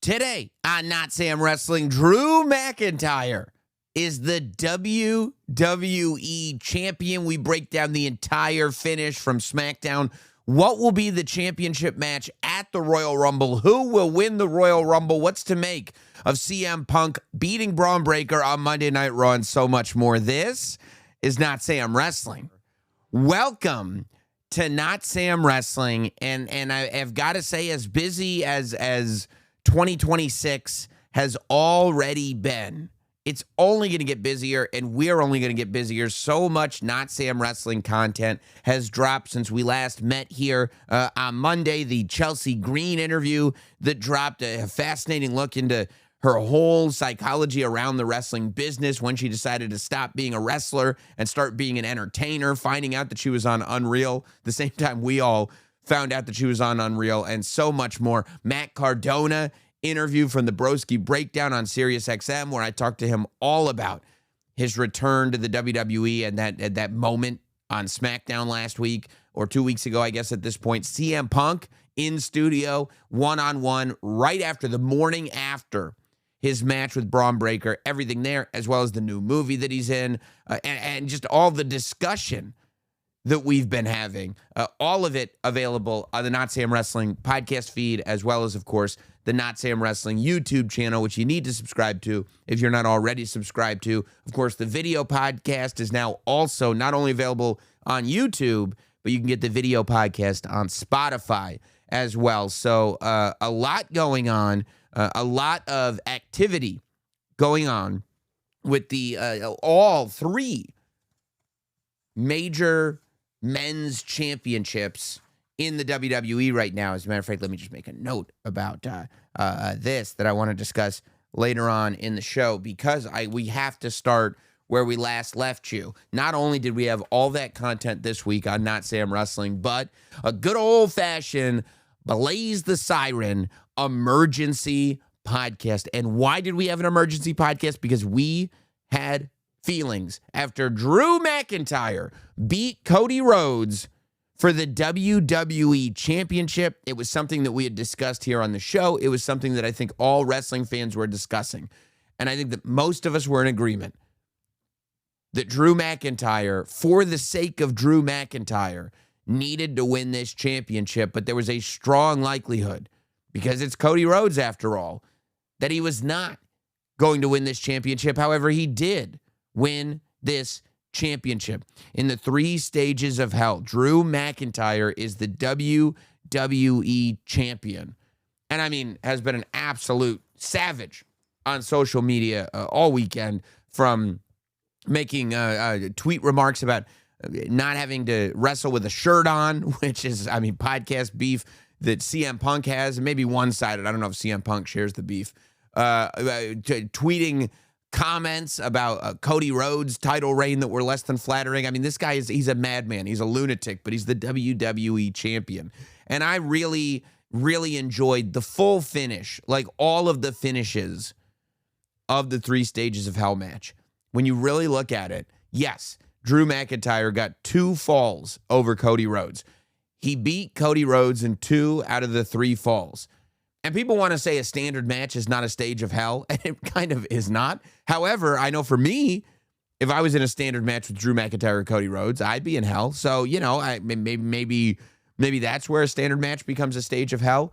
Today on Notsam Wrestling, Drew McIntyre is the WWE Champion. We break down the entire finish from SmackDown. What will be the championship match at the Royal Rumble? Who will win the Royal Rumble? What's to make of CM Punk beating Bron Breakker on Monday Night Raw, and so much more? This is Notsam Wrestling. Welcome to Notsam Wrestling, and I've got to say, as busy as 2026 has already been, it's only going to get busier, and we're only going to get busier. So much Notsam Wrestling content has dropped since we last met here on Monday. The Chelsea Green interview that dropped, a fascinating look into her whole psychology around the wrestling business when she decided to stop being a wrestler and start being an entertainer, finding out that she was on Unreal the same time we all found out that she was on Unreal, and so much more. Matt Cardona interview from the Broski Breakdown on SiriusXM, where I talked to him all about his return to the WWE and that moment on SmackDown last week, or 2 weeks ago, I guess at this point. CM Punk in studio, one-on-one, right after the morning after his match with Bron Breakker, everything there, as well as the new movie that he's in, and just all the discussion that we've been having. All of it available on the Notsam Wrestling podcast feed, as well as, of course, the Notsam Wrestling YouTube channel, which you need to subscribe to if you're not already subscribed to. Of course, the video podcast is now also not only available on YouTube, but you can get the video podcast on Spotify as well. So a lot going on, a lot of activity going on with the all three major men's championships in the WWE right now. As a matter of fact, let me just make a note about this that I want to discuss later on in the show, because we have to start where we last left you. Not only did we have all that content this week on Notsam Wrestling, but a good old-fashioned Blaze the Siren emergency podcast. And why did we have an emergency podcast? Because we had feelings after Drew McIntyre beat Cody Rhodes for the WWE Championship. It was something that we had discussed here on the show. It was something that I think all wrestling fans were discussing. And I think that most of us were in agreement that Drew McIntyre, for the sake of Drew McIntyre, needed to win this championship. But there was a strong likelihood, because it's Cody Rhodes after all, that he was not going to win this championship. However, he did win this championship in the 3 stages of hell. Drew McIntyre is the WWE champion, and I mean, has been an absolute savage on social media all weekend, from making tweet remarks about not having to wrestle with a shirt on, which is, I mean, podcast beef that CM Punk has, and maybe one-sided. I don't know if CM Punk shares the beef. Tweeting comments about Cody Rhodes' title reign that were less than flattering. I mean, this guy he's a madman. He's a lunatic, but he's the WWE champion. And I really, really enjoyed the full finish, like all of the finishes of the 3 stages of hell match. When you really look at it, yes, Drew McIntyre got 2 falls over Cody Rhodes. He beat Cody Rhodes in 2 out of the 3 falls. And people want to say a standard match is not a stage of hell, and it kind of is not. However, I know for me, if I was in a standard match with Drew McIntyre or Cody Rhodes, I'd be in hell. So, you know, maybe that's where a standard match becomes a stage of hell.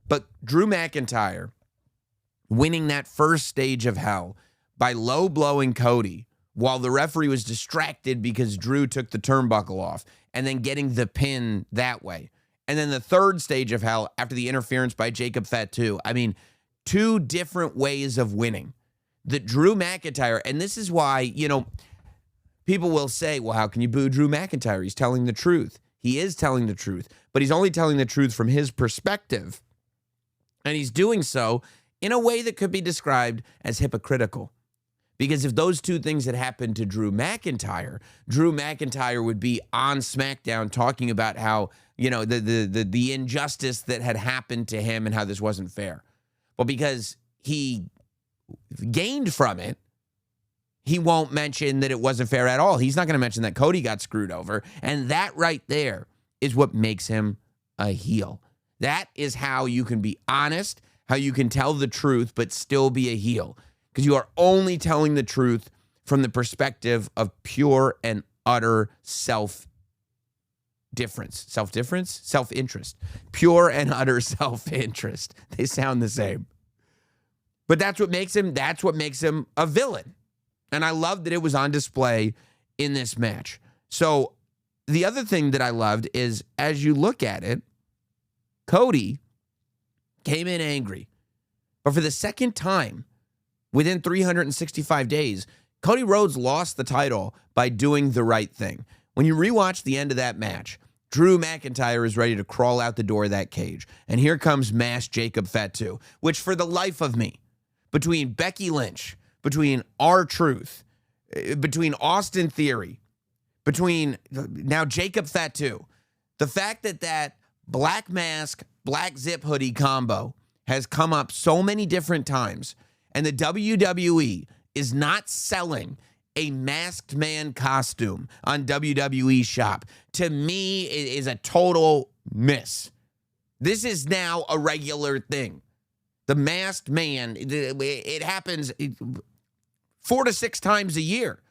But Drew McIntyre winning that first stage of hell by low blowing Cody while the referee was distracted because Drew took the turnbuckle off, and then getting the pin that way. And then the third stage of hell after the interference by Jacob Fatu. I mean, 2 different ways of winning that Drew McIntyre, and this is why, you know, people will say, well, how can you boo Drew McIntyre? He's telling the truth. He is telling the truth, but he's only telling the truth from his perspective. And he's doing so in a way that could be described as hypocritical. Because if those 2 things had happened to Drew McIntyre would be on SmackDown talking about how, you know, the injustice that had happened to him and how this wasn't fair. But because he gained from it, he won't mention that it wasn't fair at all. He's not going to mention that Cody got screwed over. And that right there is what makes him a heel. That is how you can be honest, how you can tell the truth but still be a heel, because you are only telling the truth from the perspective of pure and utter self-interest, pure and utter self-interest. They sound the same. But that's what makes him a villain. And I love that it was on display in this match. So the other thing that I loved is, as you look at it, Cody came in angry. But for the second time within 365 days, Cody Rhodes lost the title by doing the right thing. When you rewatch the end of that match, Drew McIntyre is ready to crawl out the door of that cage. And here comes Mass Jacob Fatu, which for the life of me, between Becky Lynch, between R-Truth, between Austin Theory, between now Jacob Fatu, the fact that black mask, black zip hoodie combo has come up so many different times, and the WWE is not selling a masked man costume on WWE Shop, to me, it is a total miss. This is now a regular thing. The masked man, it happens 4 to 6 times a year.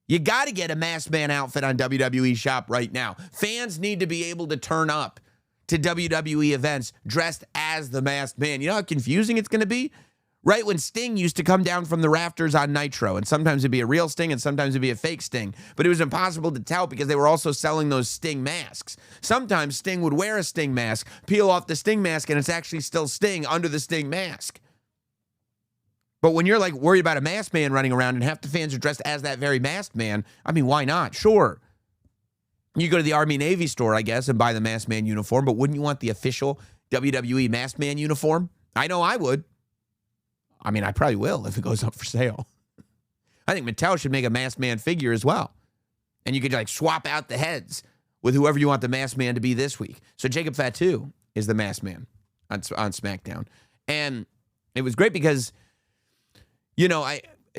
You got to get a masked man outfit on WWE Shop right now. Fans need to be able to turn up to WWE events dressed as the masked man. You know how confusing it's going to be? Right when Sting used to come down from the rafters on Nitro, and sometimes it'd be a real Sting and sometimes it'd be a fake Sting, but it was impossible to tell because they were also selling those Sting masks. Sometimes Sting would wear a Sting mask, peel off the Sting mask, and it's actually still Sting under the Sting mask. But when you're like worried about a masked man running around and half the fans are dressed as that very masked man, I mean, why not? Sure. You go to the Army Navy store, I guess, and buy the masked man uniform, but wouldn't you want the official WWE masked man uniform? I know I would. I mean, I probably will if it goes up for sale. I think Mattel should make a masked man figure as well. And you could like swap out the heads with whoever you want the masked man to be this week. So Jacob Fatu is the masked man on SmackDown. And it was great because, you know,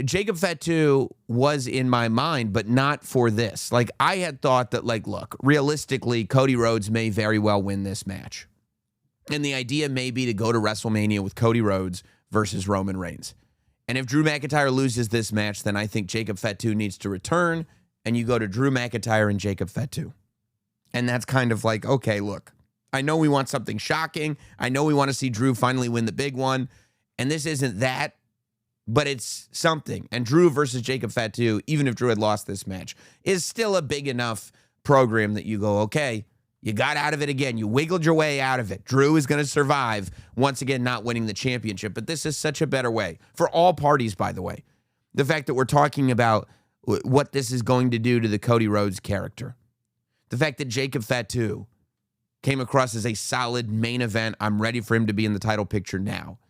Jacob Fatu was in my mind, but not for this. Like, I had thought that, like, look, realistically, Cody Rhodes may very well win this match. And the idea may be to go to WrestleMania with Cody Rhodes versus Roman Reigns. And if Drew McIntyre loses this match, then I think Jacob Fatu needs to return, and you go to Drew McIntyre and Jacob Fatu. And that's kind of like, okay, look, I know we want something shocking. I know we want to see Drew finally win the big one. And this isn't that, but it's something. And Drew versus Jacob Fatu, even if Drew had lost this match, is still a big enough program that you go, okay, you got out of it again. You wiggled your way out of it. Drew is going to survive, once again, not winning the championship. But this is such a better way for all parties, by the way. The fact that we're talking about what this is going to do to the Cody Rhodes character. The fact that Jacob Fatu came across as a solid main event. I'm ready for him to be in the title picture now.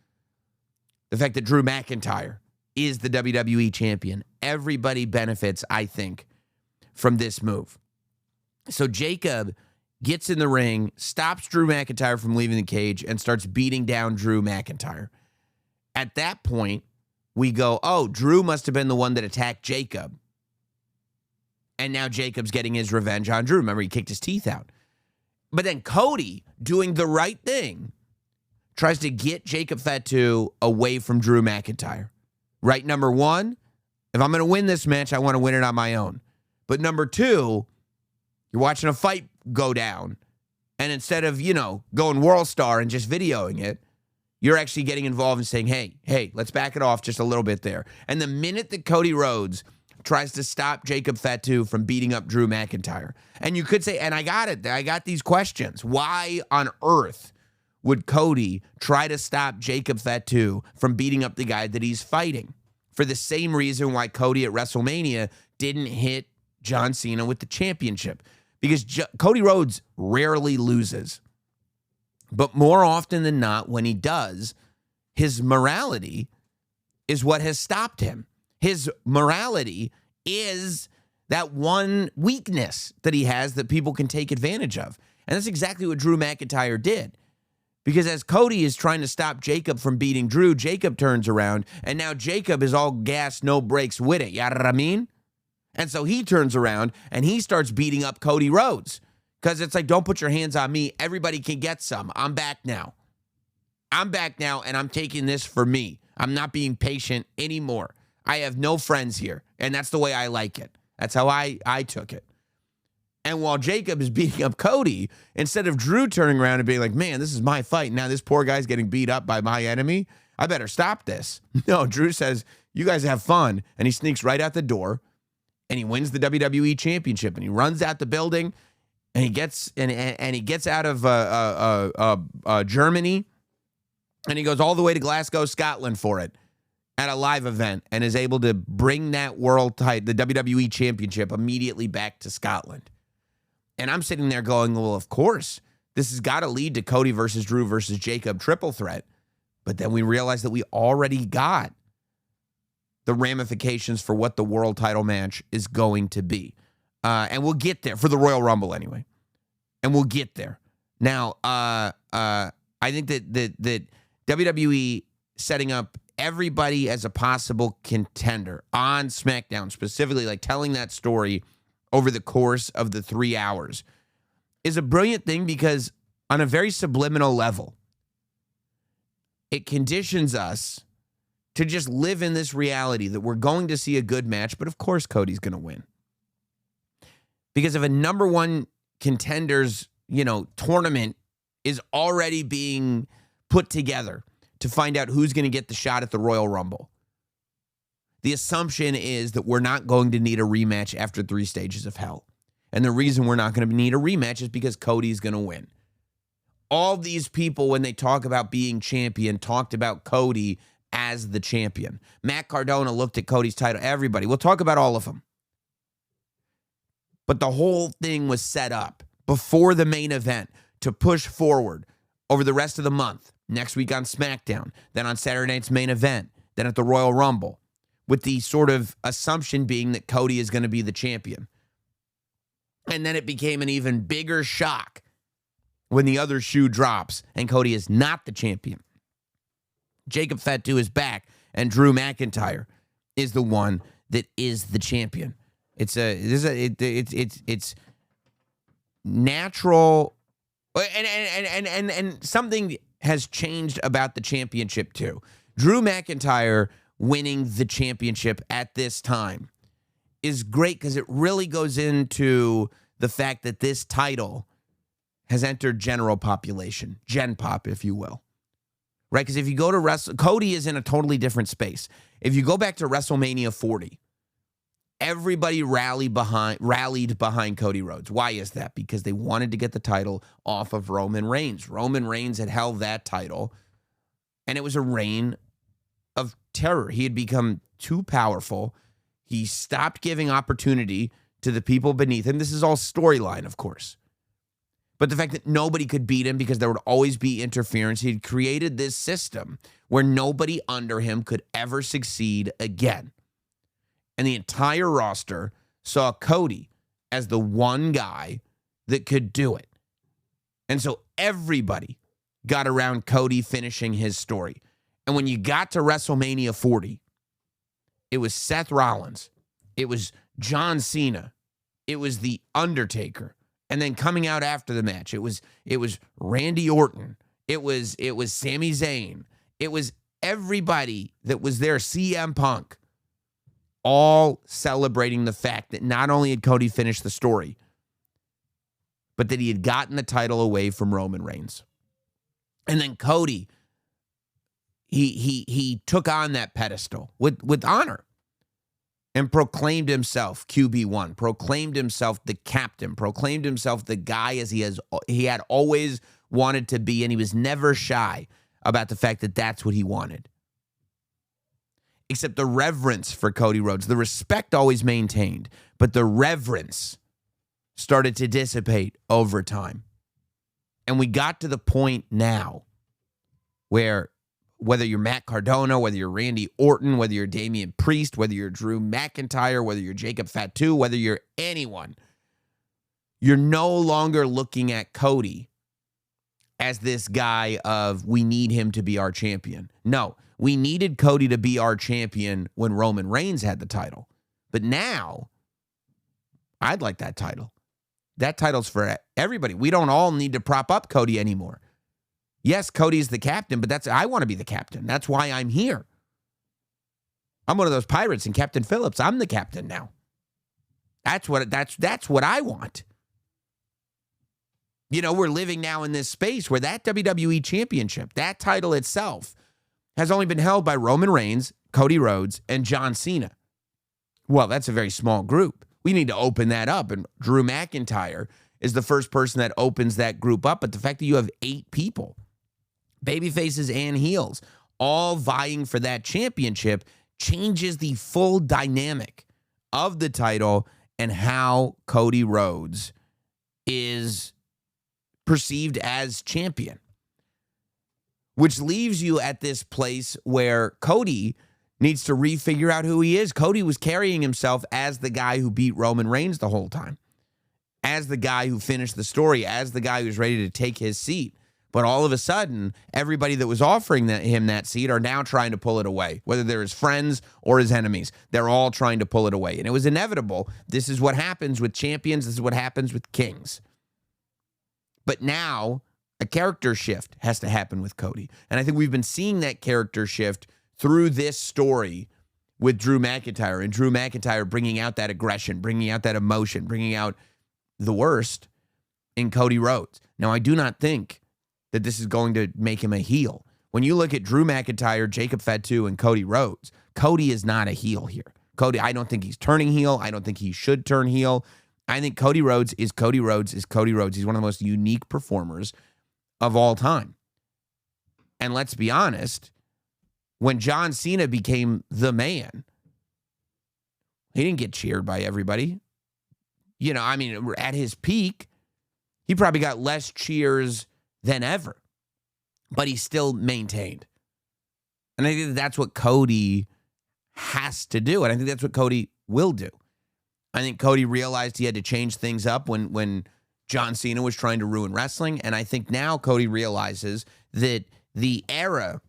The fact that Drew McIntyre is the WWE champion. Everybody benefits, I think, from this move. So Jacob gets in the ring, stops Drew McIntyre from leaving the cage, and starts beating down Drew McIntyre. At that point, we go, oh, Drew must have been the one that attacked Jacob. And now Jacob's getting his revenge on Drew. Remember, he kicked his teeth out. But then Cody, doing the right thing, tries to get Jacob Fatu away from Drew McIntyre. Right, number one, if I'm going to win this match, I want to win it on my own. But number two, you're watching a fight go down, and instead of, you know, going World Star and just videoing it, you're actually getting involved and saying, hey, let's back it off just a little bit there. And the minute that Cody Rhodes tries to stop Jacob Fatu from beating up Drew McIntyre, and you could say, and I got these questions. Why on earth would Cody try to stop Jacob Fatu from beating up the guy that he's fighting? For the same reason why Cody at WrestleMania didn't hit John Cena with the championship. Because Cody Rhodes rarely loses. But more often than not, when he does, his morality is what has stopped him. His morality is that one weakness that he has that people can take advantage of. And that's exactly what Drew McIntyre did. Because as Cody is trying to stop Jacob from beating Drew, Jacob turns around, and now Jacob is all gas, no brakes with it. You know what I mean? And so he turns around and he starts beating up Cody Rhodes. Because it's like, don't put your hands on me. Everybody can get some. I'm back now. I'm back now, and I'm taking this for me. I'm not being patient anymore. I have no friends here, and that's the way I like it. That's how I took it. And while Jacob is beating up Cody, instead of Drew turning around and being like, man, this is my fight. Now this poor guy's getting beat up by my enemy. I better stop this. No, Drew says, you guys have fun. And he sneaks right out the door, and he wins the WWE Championship. And he runs out the building, and he gets out of Germany, and he goes all the way to Glasgow, Scotland for it at a live event, and is able to bring that world title, the WWE Championship, immediately back to Scotland. And I'm sitting there going, well, of course, this has got to lead to Cody versus Drew versus Jacob triple threat. But then we realized that we already got the ramifications for what the world title match is going to be. And we'll get there for the Royal Rumble anyway. And we'll get there. Now, I think that WWE setting up everybody as a possible contender on SmackDown, specifically like telling that story over the course of the 3 hours, is a brilliant thing, because on a very subliminal level, it conditions us to just live in this reality that we're going to see a good match, but of course Cody's going to win. Because if a number one contender's, tournament is already being put together to find out who's going to get the shot at the Royal Rumble, the assumption is that we're not going to need a rematch after 3 stages of hell. And the reason we're not going to need a rematch is because Cody's going to win. All these people, when they talk about being champion, talked about Cody as the champion. Matt Cardona looked at Cody's title. Everybody. We'll talk about all of them. But the whole thing was set up before the main event to push forward over the rest of the month. Next week on SmackDown, then on Saturday night's main event, then at the Royal Rumble, with the sort of assumption being that Cody is going to be the champion. And then it became an even bigger shock when the other shoe drops and Cody is not the champion. Jacob Fatu is back, and Drew McIntyre is the one that is the champion. It's natural, and something has changed about the championship too. Drew McIntyre winning the championship at this time is great, because it really goes into the fact that this title has entered general population, Gen Pop, if you will. Right? Because if you go to Cody is in a totally different space. If you go back to WrestleMania 40, everybody rallied behind Cody Rhodes. Why is that? Because they wanted to get the title off of Roman Reigns. Roman Reigns had held that title, and it was a reign of terror. He had become too powerful. He stopped giving opportunity to the people beneath him. This is all storyline, of course. But the fact that nobody could beat him because there would always be interference, he had created this system where nobody under him could ever succeed again. And the entire roster saw Cody as the one guy that could do it. And so everybody got around Cody finishing his story. And when you got to WrestleMania 40, it was Seth Rollins, it was John Cena, it was The Undertaker. And then coming out after the match, it was Randy Orton, it was Sami Zayn, it was everybody that was there, CM Punk, all celebrating the fact that not only had Cody finished the story, but that he had gotten the title away from Roman Reigns. And then Cody, he took on that pedestal with honor and proclaimed himself QB1, proclaimed himself the captain, proclaimed himself the guy as he had always wanted to be, and he was never shy about the fact that that's what he wanted. Except the reverence for Cody Rhodes, the respect always maintained, but the reverence started to dissipate over time. And we got to the point now where whether you're Matt Cardona, whether you're Randy Orton, whether you're Damian Priest, whether you're Drew McIntyre, whether you're Jacob Fatu, whether you're anyone, you're no longer looking at Cody as this guy of, we need him to be our champion. No, we needed Cody to be our champion when Roman Reigns had the title. But now, I'd like that title. That title's for everybody. We don't all need to prop up Cody anymore. Yes, Cody's the captain, but I want to be the captain. That's why I'm here. I'm one of those pirates and Captain Phillips. I'm the captain now. That's what I want. You know, we're living now in this space where that WWE Championship, that title itself, has only been held by Roman Reigns, Cody Rhodes, and John Cena. Well, that's a very small group. We need to open that up, and Drew McIntyre is the first person that opens that group up. But the fact that you have 8 people, baby faces and heels, all vying for that championship changes the full dynamic of the title and how Cody Rhodes is perceived as champion. Which leaves you at this place where Cody needs to refigure out who he is. Cody was carrying himself as the guy who beat Roman Reigns the whole time, as the guy who finished the story, as the guy who's ready to take his seat. But all of a sudden, everybody that was offering him that seat are now trying to pull it away, whether they're his friends or his enemies. They're all trying to pull it away. And it was inevitable. This is what happens with champions. This is what happens with kings. But now, a character shift has to happen with Cody. And I think we've been seeing that character shift through this story with Drew McIntyre, and Drew McIntyre bringing out that aggression, bringing out that emotion, bringing out the worst in Cody Rhodes. Now, I do not think that this is going to make him a heel. When you look at Drew McIntyre, Jacob Fatu, and Cody Rhodes, Cody is not a heel here. Cody, I don't think he's turning heel. I don't think he should turn heel. I think Cody Rhodes is Cody Rhodes is Cody Rhodes. He's one of the most unique performers of all time. And let's be honest, when John Cena became the man, he didn't get cheered by everybody. You know, I mean, at his peak, he probably got less cheers than ever, but he still maintained. And I think that's what Cody has to do, and I think that's what Cody will do. I think Cody realized he had to change things up when John Cena was trying to ruin wrestling, and I think now Cody realizes that the era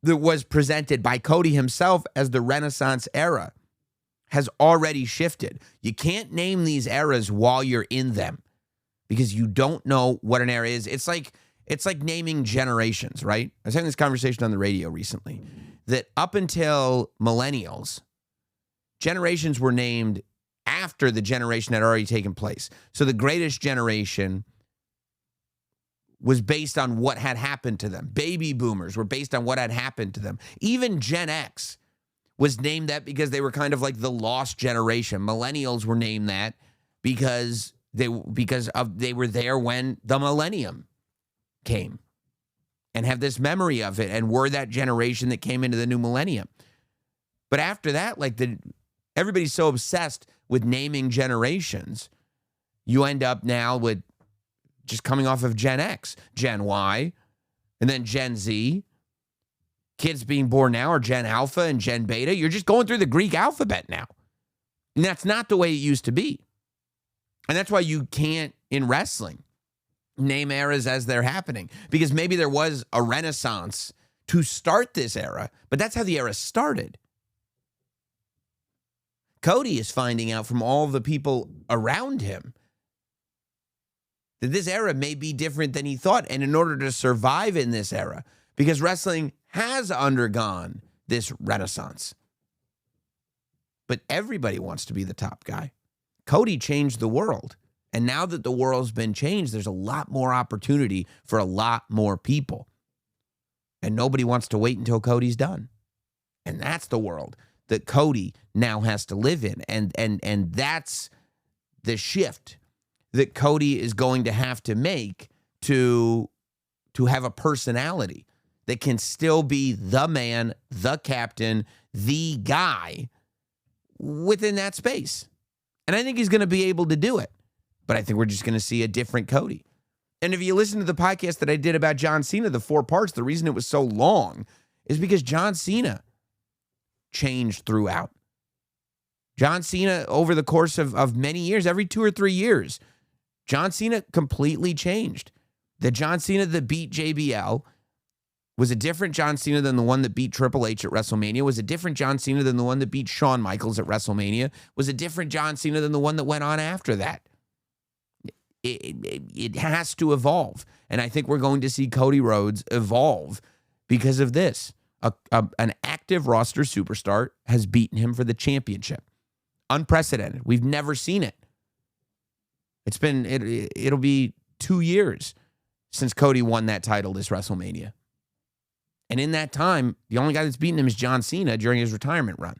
that was presented by Cody himself as the Renaissance era has already shifted. You can't name these eras while you're in them, because you don't know what an era is. It's like naming generations, right? I was having this conversation on the radio recently that up until millennials, generations were named after the generation had already taken place. So the greatest generation was based on what had happened to them. Baby boomers were based on what had happened to them. Even Gen X was named that because they were kind of like the lost generation. Millennials were named that because they were there when the millennium came and have this memory of it and were that generation that came into the new millennium. But after that, everybody's so obsessed with naming generations, you end up now with just coming off of Gen X, Gen Y, and then Gen Z. Kids being born now are Gen Alpha and Gen Beta. You're just going through the Greek alphabet now. And that's not the way it used to be. And that's why you can't, in wrestling, name eras as they're happening. Because maybe there was a renaissance to start this era, but that's how the era started. Cody is finding out from all the people around him that this era may be different than he thought. And in order to survive in this era, because wrestling has undergone this renaissance, but everybody wants to be the top guy. Cody changed the world. And now that the world's been changed, there's a lot more opportunity for a lot more people. And nobody wants to wait until Cody's done. And that's the world that Cody now has to live in. And that's the shift that Cody is going to have to make to have a personality that can still be the man, the captain, the guy within that space. And I think he's going to be able to do it. But I think we're just going to see a different Cody. And if you listen to the podcast that I did about John Cena, the 4 parts, the reason it was so long is because John Cena changed throughout. John Cena, over the course of many years, every 2 or 3 years, John Cena completely changed. The John Cena that beat JBL was a different John Cena than the one that beat Triple H at WrestleMania, was a different John Cena than the one that beat Shawn Michaels at WrestleMania, was a different John Cena than the one that went on after that. it has to evolve. And I think we're going to see Cody Rhodes evolve because of this. An active roster superstar has beaten him for the championship. Unprecedented. We've never seen it. It'll be 2 years since Cody won that title this WrestleMania. And in that time, the only guy that's beaten him is John Cena during his retirement run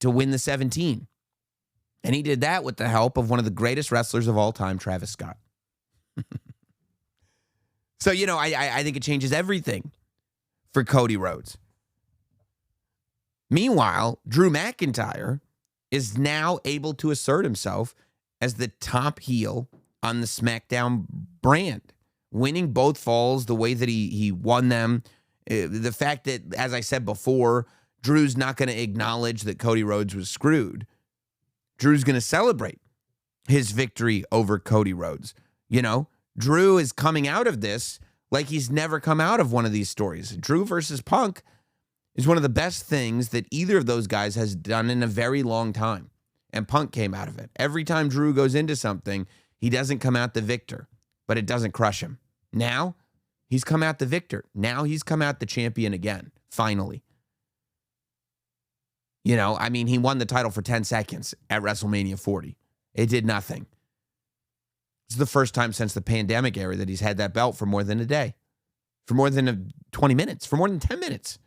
to win the 17. And he did that with the help of one of the greatest wrestlers of all time, Travis Scott. So, I think it changes everything for Cody Rhodes. Meanwhile, Drew McIntyre is now able to assert himself as the top heel on the SmackDown brand, winning both falls the way that he won them. The fact that, as I said before, Drew's not going to acknowledge that Cody Rhodes was screwed. Drew's going to celebrate his victory over Cody Rhodes. Drew is coming out of this like he's never come out of one of these stories. Drew versus Punk is one of the best things that either of those guys has done in a very long time. And Punk came out of it. Every time Drew goes into something, he doesn't come out the victor, but it doesn't crush him. Now, he's come out the victor. Now he's come out the champion again, finally. He won the title for 10 seconds at WrestleMania 40. It did nothing. It's the first time since the pandemic era that he's had that belt for more than a day, for more than 20 minutes, for more than 10 minutes.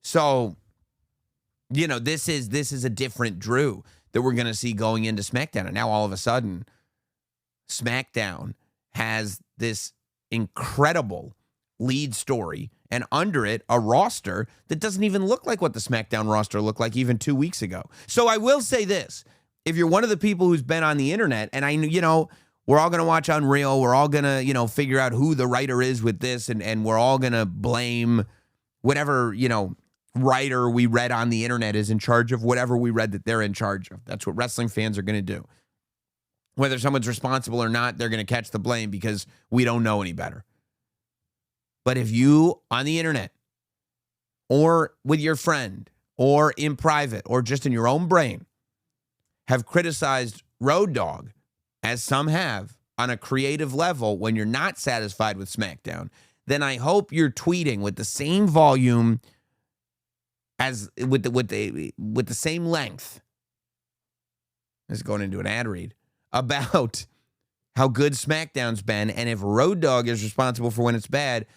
So, this is a different Drew that we're going to see going into SmackDown. And now all of a sudden, SmackDown has this incredible lead story, and under it, a roster that doesn't even look like what the SmackDown roster looked like even 2 weeks ago. So I will say this. If you're one of the people who's been on the internet, and we're all going to watch Unreal, we're all going to, figure out who the writer is with this, and we're all going to blame whatever, writer we read on the internet is in charge of whatever we read that they're in charge of. That's what wrestling fans are going to do. Whether someone's responsible or not, they're going to catch the blame because we don't know any better. But if you, on the internet, or with your friend, or in private, or just in your own brain, have criticized Road Dogg, as some have, on a creative level when you're not satisfied with SmackDown, then I hope you're tweeting with the same volume as with the same length. This is going into an ad read about how good SmackDown's been, and if Road Dogg is responsible for when it's bad,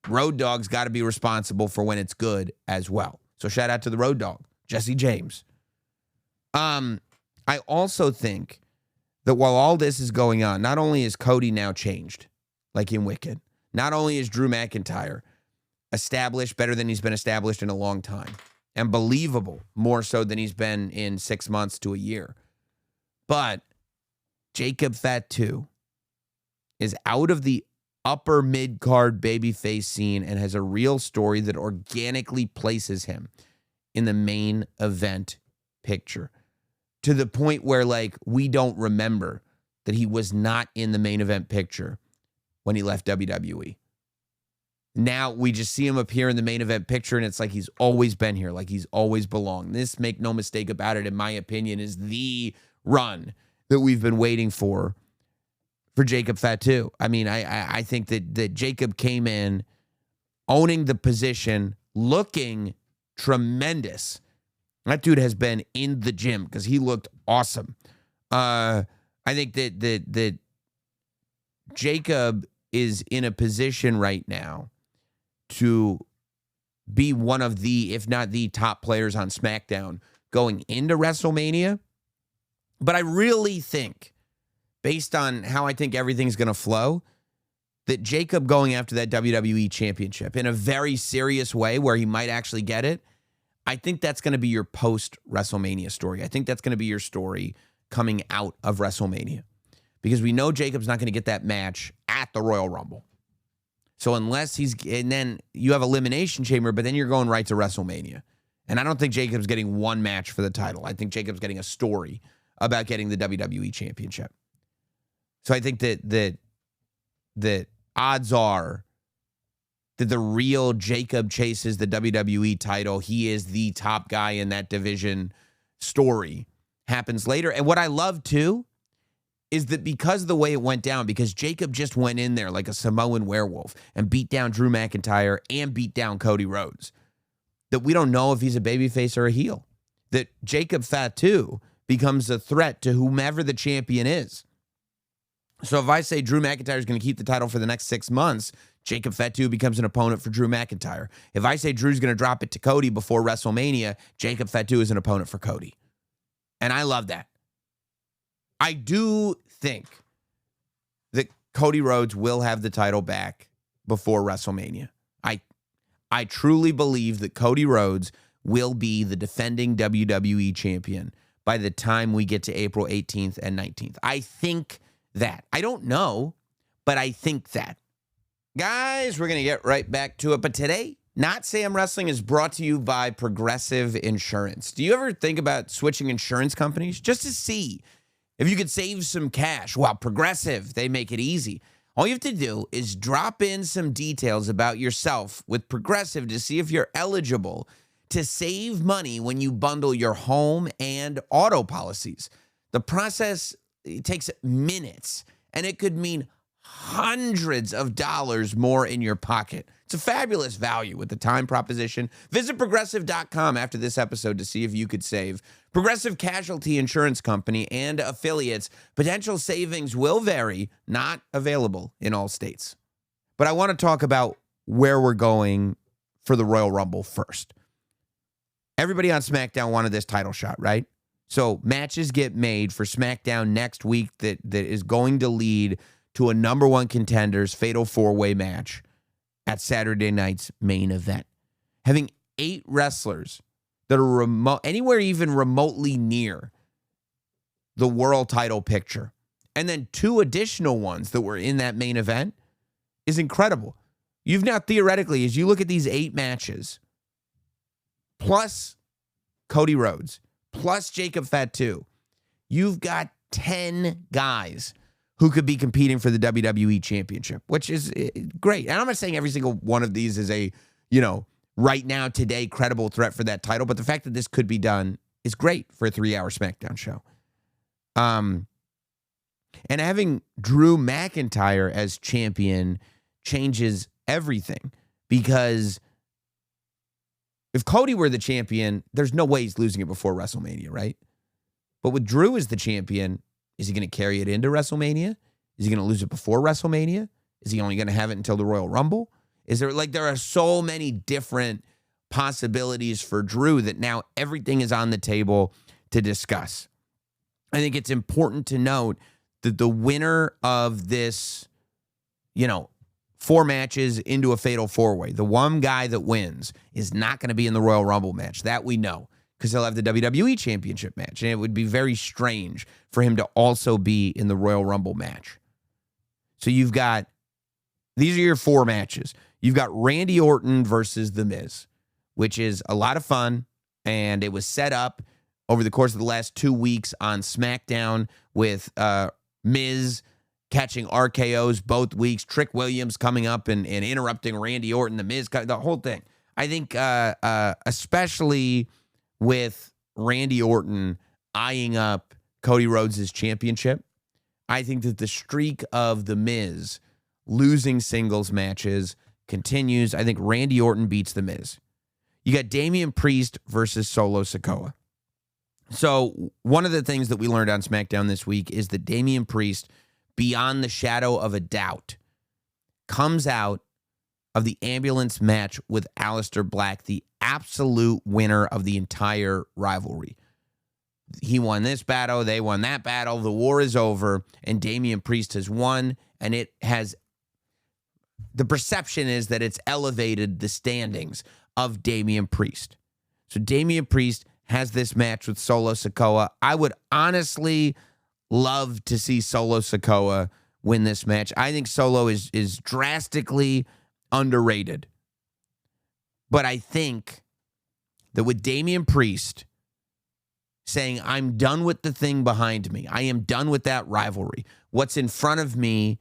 Road Dogg's got to be responsible for when it's good as well. So shout out to the Road Dogg, Jesse James. I also think that while all this is going on, not only is Cody now changed, like in Wicked, not only is Drew McIntyre established better than he's been established in a long time, and believable more so than he's been in 6 months to a year, but Jacob Fatu is out of the upper mid-card babyface scene and has a real story that organically places him in the main event picture, to the point where, we don't remember that he was not in the main event picture when he left WWE. Now we just see him appear in the main event picture, and it's like he's always been here, like he's always belonged. This, make no mistake about it, in my opinion, is the run that we've been waiting for Jacob Fatu. I mean, I think that Jacob came in owning the position, looking tremendous. That dude has been in the gym because he looked awesome. I think that Jacob is in a position right now to be one of the, if not the top players on SmackDown going into WrestleMania. But I really think, based on how I think everything's going to flow, that Jacob going after that WWE Championship in a very serious way where he might actually get it, I think that's going to be your post-WrestleMania story. I think that's going to be your story coming out of WrestleMania. Because we know Jacob's not going to get that match at the Royal Rumble. So unless and then you have Elimination Chamber, but then you're going right to WrestleMania. And I don't think Jacob's getting one match for the title. I think Jacob's getting a story about getting the WWE Championship. So I think that odds are that the real Jacob chases the WWE title. He is the top guy in that division story happens later. And what I love too is that because of the way it went down, because Jacob just went in there like a Samoan werewolf and beat down Drew McIntyre and beat down Cody Rhodes, that we don't know if he's a babyface or a heel. That Jacob Fatu becomes a threat to whomever the champion is. So if I say Drew McIntyre is going to keep the title for the next 6 months, Jacob Fatu becomes an opponent for Drew McIntyre. If I say Drew's going to drop it to Cody before WrestleMania, Jacob Fatu is an opponent for Cody. And I love that. I do think that Cody Rhodes will have the title back before WrestleMania. I truly believe that Cody Rhodes will be the defending WWE champion by the time we get to April 18th and 19th. I think that. I don't know, but I think that. Guys, we're going to get right back to it. But today, Notsam Wrestling is brought to you by Progressive Insurance. Do you ever think about switching insurance companies just to see if you could save some cash? Well, Progressive, they make it easy. All you have to do is drop in some details about yourself with Progressive to see if you're eligible to save money when you bundle your home and auto policies. The process, it takes minutes, and it could mean hundreds of dollars more in your pocket. It's a fabulous value with the time proposition. Visit Progressive.com after this episode to see if you could save. Progressive Casualty Insurance Company and affiliates. Potential savings will vary, not available in all states. But I want to talk about where we're going for the Royal Rumble first. Everybody on SmackDown wanted this title shot, right? So matches get made for SmackDown next week that is going to lead to a number one contenders fatal four-way match at Saturday night's main event. Having 8 wrestlers that are anywhere even remotely near the world title picture, and then 2 additional ones that were in that main event is incredible. You've now theoretically, as you look at these 8 matches, plus Cody Rhodes, plus Jacob Fatu, you've got 10 guys who could be competing for the WWE Championship, which is great. And I'm not saying every single one of these is a, right now, today, credible threat for that title, but the fact that this could be done is great for a 3-hour SmackDown show. And having Drew McIntyre as champion changes everything, because if Cody were the champion, there's no way he's losing it before WrestleMania, right? But with Drew as the champion, is he going to carry it into WrestleMania? Is he going to lose it before WrestleMania? Is he only going to have it until the Royal Rumble? There are so many different possibilities for Drew that now everything is on the table to discuss. I think it's important to note that the winner of this, 4 matches into a fatal 4-way, the one guy that wins is not going to be in the Royal Rumble match. That we know, because he'll have the WWE Championship match, and it would be very strange for him to also be in the Royal Rumble match. So these are your 4 matches. You've got Randy Orton versus The Miz, which is a lot of fun, and it was set up over the course of the last 2 weeks on SmackDown with Miz catching RKOs both weeks, Trick Williams coming up and interrupting Randy Orton, The Miz, the whole thing. I think especially with Randy Orton eyeing up Cody Rhodes' championship, I think that the streak of The Miz losing singles matches continues. I think Randy Orton beats The Miz. You got Damian Priest versus Solo Sikoa. So one of the things that we learned on SmackDown this week is that Damian Priest, beyond the shadow of a doubt, comes out of the ambulance match with Aleister Black, the absolute winner of the entire rivalry. He won this battle, they won that battle, the war is over, and Damian Priest has won, and the perception is that it's elevated the standings of Damian Priest. So Damian Priest has this match with Solo Sikoa. I would honestly love to see Solo Sikoa win this match. I think Solo is drastically underrated. But I think that with Damian Priest saying, I'm done with the thing behind me, I am done with that rivalry, what's in front of me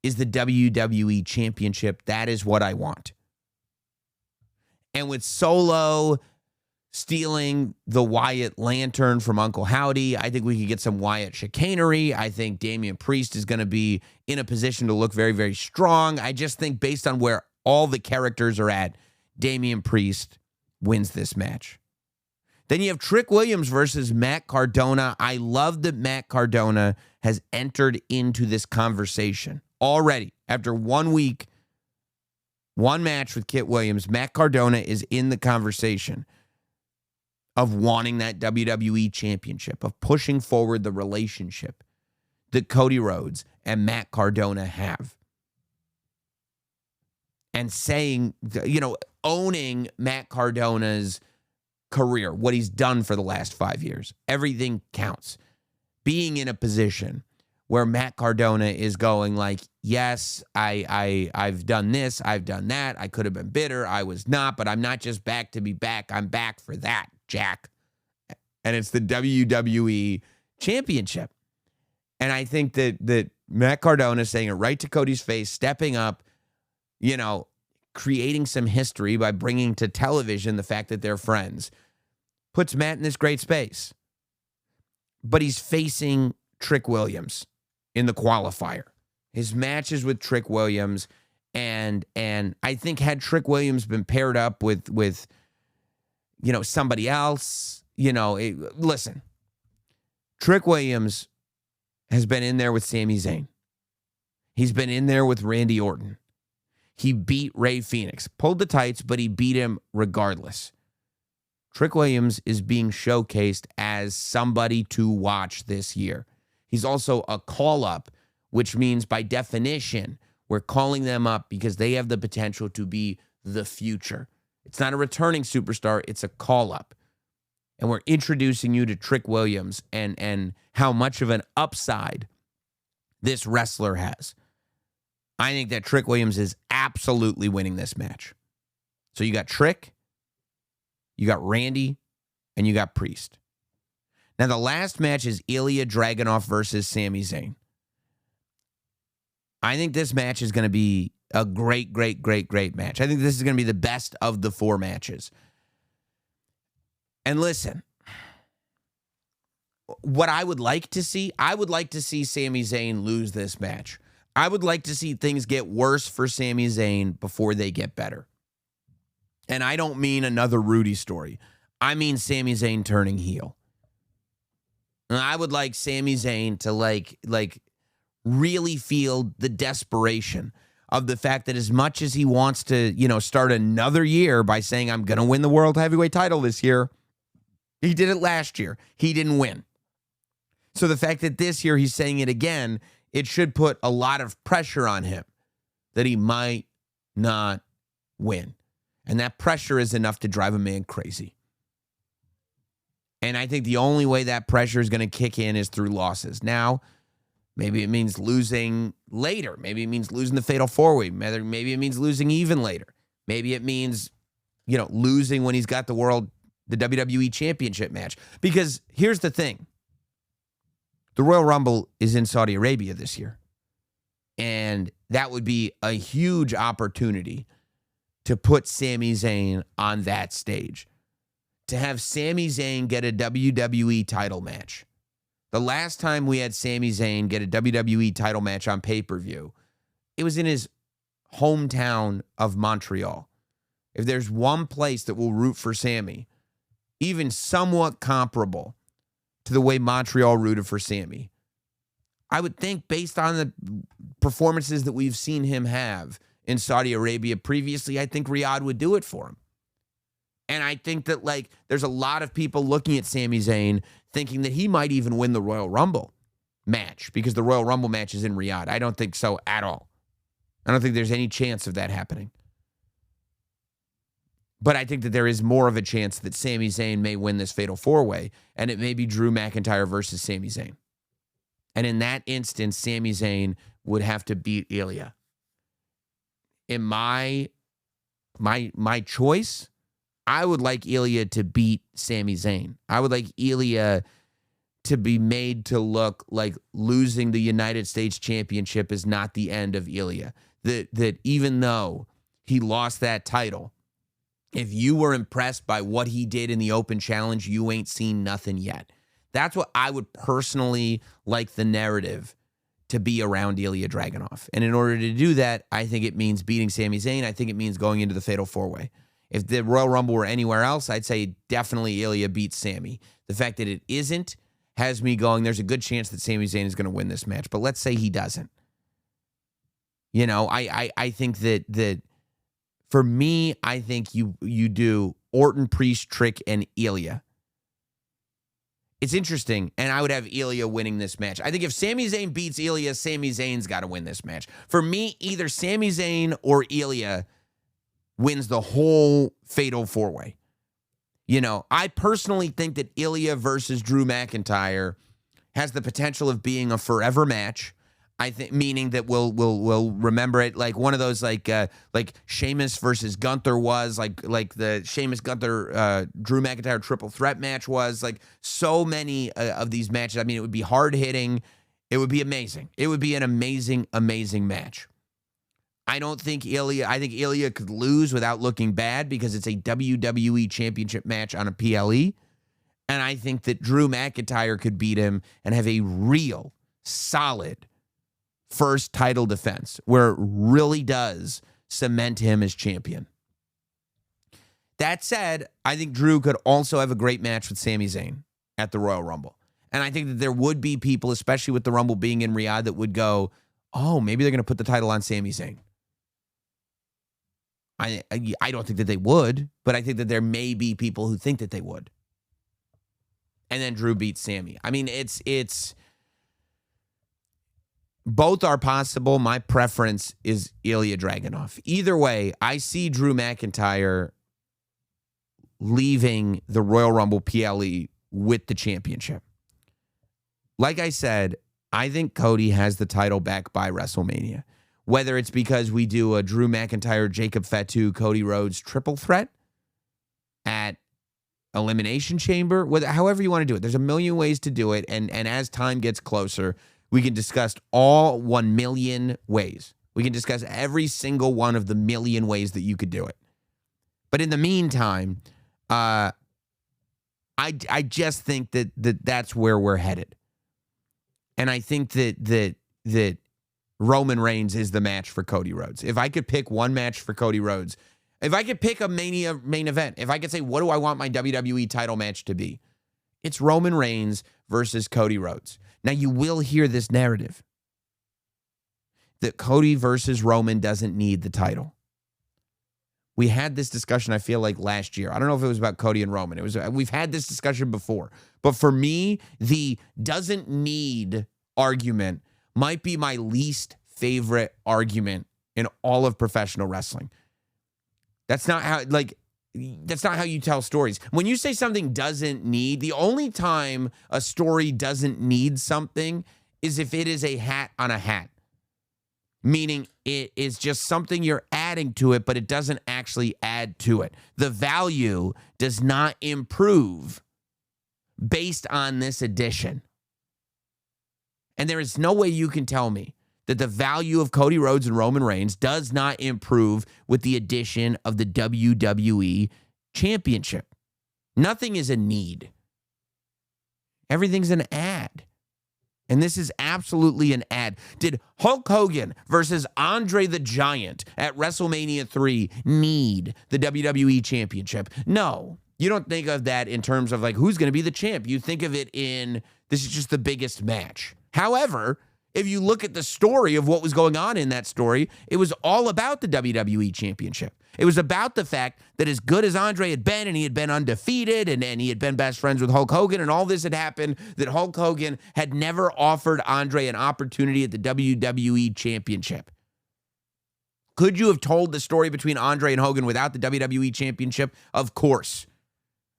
is the WWE Championship. That is what I want. And with Solo stealing the Wyatt lantern from Uncle Howdy. I think we could get some Wyatt chicanery. I think Damian Priest is going to be in a position to look very, very strong. I just think based on where all the characters are at, Damian Priest wins this match. Then you have Trick Williams versus Matt Cardona. I love that Matt Cardona has entered into this conversation already. After 1 week, one match with Kit Williams, Matt Cardona is in the conversation of wanting that WWE Championship, of pushing forward the relationship that Cody Rhodes and Matt Cardona have. And saying, owning Matt Cardona's career, what he's done for the last 5 years. Everything counts. Being in a position where Matt Cardona is going like, yes, I've done this, I've done that, I could have been bitter, I was not, but I'm not just back to be back, I'm back for that, Jack. And it's the WWE Championship. And I think that Matt Cardona is saying it right to Cody's face, stepping up, creating some history by bringing to television the fact that they're friends, puts Matt in this great space. But he's facing Trick Williams in the qualifier. His matches with Trick Williams, and I think had Trick Williams been paired up with somebody else, listen, Trick Williams has been in there with Sami Zayn. He's been in there with Randy Orton. He beat Rey Fenix, pulled the tights, but he beat him regardless. Trick Williams is being showcased as somebody to watch this year. He's also a call-up, which means by definition, we're calling them up because they have the potential to be the future. It's not a returning superstar, it's a call-up. And we're introducing you to Trick Williams and how much of an upside this wrestler has. I think that Trick Williams is absolutely winning this match. So you got Trick, you got Randy, and you got Priest. Now the last match is Ilya Dragunov versus Sami Zayn. I think this match is going to be a great, great, great, great match. I think this is going to be the best of the 4 matches. And listen, what I would like to see Sami Zayn lose this match. I would like to see things get worse for Sami Zayn before they get better. And I don't mean another Rudy story. I mean Sami Zayn turning heel. And I would like Sami Zayn to like really feel the desperation of the fact that as much as he wants to, start another year by saying, I'm going to win the World Heavyweight title this year, he did it last year. He didn't win. So the fact that this year he's saying it again, it should put a lot of pressure on him that he might not win. And that pressure is enough to drive a man crazy. And I think the only way that pressure is going to kick in is through losses. Now, maybe it means losing later. Maybe it means losing the Fatal 4-Way. Maybe it means losing even later. Maybe it means, losing when he's got the WWE Championship match. Because here's the thing. The Royal Rumble is in Saudi Arabia this year. And that would be a huge opportunity to put Sami Zayn on that stage. To have Sami Zayn get a WWE title match. The last time we had Sami Zayn get a WWE title match on pay-per-view, it was in his hometown of Montreal. If there's one place that will root for Sami, even somewhat comparable to the way Montreal rooted for Sami, I would think based on the performances that we've seen him have in Saudi Arabia previously, I think Riyadh would do it for him. And I think that, there's a lot of people looking at Sami Zayn thinking that he might even win the Royal Rumble match because the Royal Rumble match is in Riyadh. I don't think so at all. I don't think there's any chance of that happening. But I think that there is more of a chance that Sami Zayn may win this Fatal 4-Way, and it may be Drew McIntyre versus Sami Zayn. And in that instance, Sami Zayn would have to beat Ilya. In my choice, I would like Ilya to beat Sami Zayn. I would like Ilya to be made to look like losing the United States Championship is not the end of Ilya. That even though he lost that title, If you were impressed by what he did in the open challenge, you ain't seen nothing yet. That's what I would personally like the narrative to be around Ilya Dragunov. And in order to do that, I think it means beating Sami Zayn. I think it means going into the Fatal 4-Way. If the Royal Rumble were anywhere else, I'd say definitely Ilya beats Sami. The fact that it isn't has me going, there's a good chance that Sami Zayn is going to win this match. But let's say he doesn't. You know, I think that for me, I think you do Orton, Priest, Trick, and Ilya. It's interesting, and I would have Ilya winning this match. I think if Sami Zayn beats Ilya, Sami Zayn's got to win this match. For me, either Sami Zayn or Ilya wins the whole Fatal 4-Way. You know, I personally think that Ilya versus Drew McIntyre has the potential of being a forever match. I think, meaning that we'll remember it like one of those like Sheamus versus Gunther was like the Sheamus Gunther Drew McIntyre triple threat match was, like so many of these matches. I mean, it would be hard hitting. It would be amazing. It would be an amazing match. I think Ilya could lose without looking bad because it's a WWE Championship match on a PLE. And I think that Drew McIntyre could beat him and have a real solid first title defense where it really does cement him as champion. That said, I think Drew could also have a great match with Sami Zayn at the Royal Rumble. And I think that there would be people, especially with the Rumble being in Riyadh, that would go, oh, maybe they're going to put the title on Sami Zayn. I don't think that they would, but I think that there may be people who think that they would. And then Drew beats Sami. I mean, it's both are possible. My preference is Ilya Dragunov. Either way, I see Drew McIntyre leaving the Royal Rumble PLE with the championship. Like I said, I think Cody has the title back by WrestleMania. Whether it's because we do a Drew McIntyre, Jacob Fatu, Cody Rhodes triple threat at Elimination Chamber, however you want to do it. There's a million ways to do it, and as time gets closer, we can discuss all 1 million ways. We can discuss every single one of the million ways that you could do it. But in the meantime, I just think that that's where we're headed. And I think that Roman Reigns is the match for Cody Rhodes. If I could pick one match for Cody Rhodes, if I could pick a Mania main event, if I could say, what do I want my WWE title match to be? It's Roman Reigns versus Cody Rhodes. Now, you will hear this narrative that Cody versus Roman doesn't need the title. We had this discussion, I feel like, last year. I don't know if it was about Cody and Roman. We've had this discussion before. But for me, the doesn't need argument might be my least favorite argument in all of professional wrestling. That's not how you tell stories. When you say something doesn't need, the only time a story doesn't need something is if it is a hat on a hat. Meaning it is just something you're adding to it, but it doesn't actually add to it. The value does not improve based on this addition. And there is no way you can tell me that the value of Cody Rhodes and Roman Reigns does not improve with the addition of the WWE Championship. Nothing is a need. Everything's an ad. And this is absolutely an ad. Did Hulk Hogan versus Andre the Giant at WrestleMania 3 need the WWE Championship? No. You don't think of that in terms of like who's going to be the champ. You think of it in this is just the biggest match. However, if you look at the story of what was going on in that story, it was all about the WWE Championship. It was about the fact that as good as Andre had been, and he had been undefeated, and he had been best friends with Hulk Hogan, and all this had happened, that Hulk Hogan had never offered Andre an opportunity at the WWE Championship. Could you have told the story between Andre and Hogan without the WWE Championship? Of course.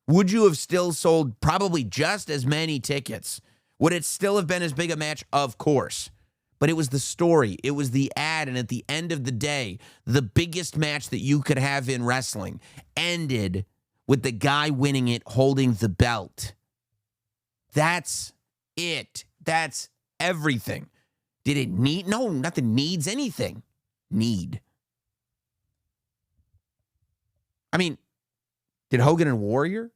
Would you have still sold probably just as many tickets? Would it still have been as big a match? Of course. But it was the story. It was the ad. And at the end of the day, the biggest match that you could have in wrestling ended with the guy winning it, holding the belt. That's it. That's everything. Did it need? No, nothing needs anything. Need. I mean, Did Hogan and Warrior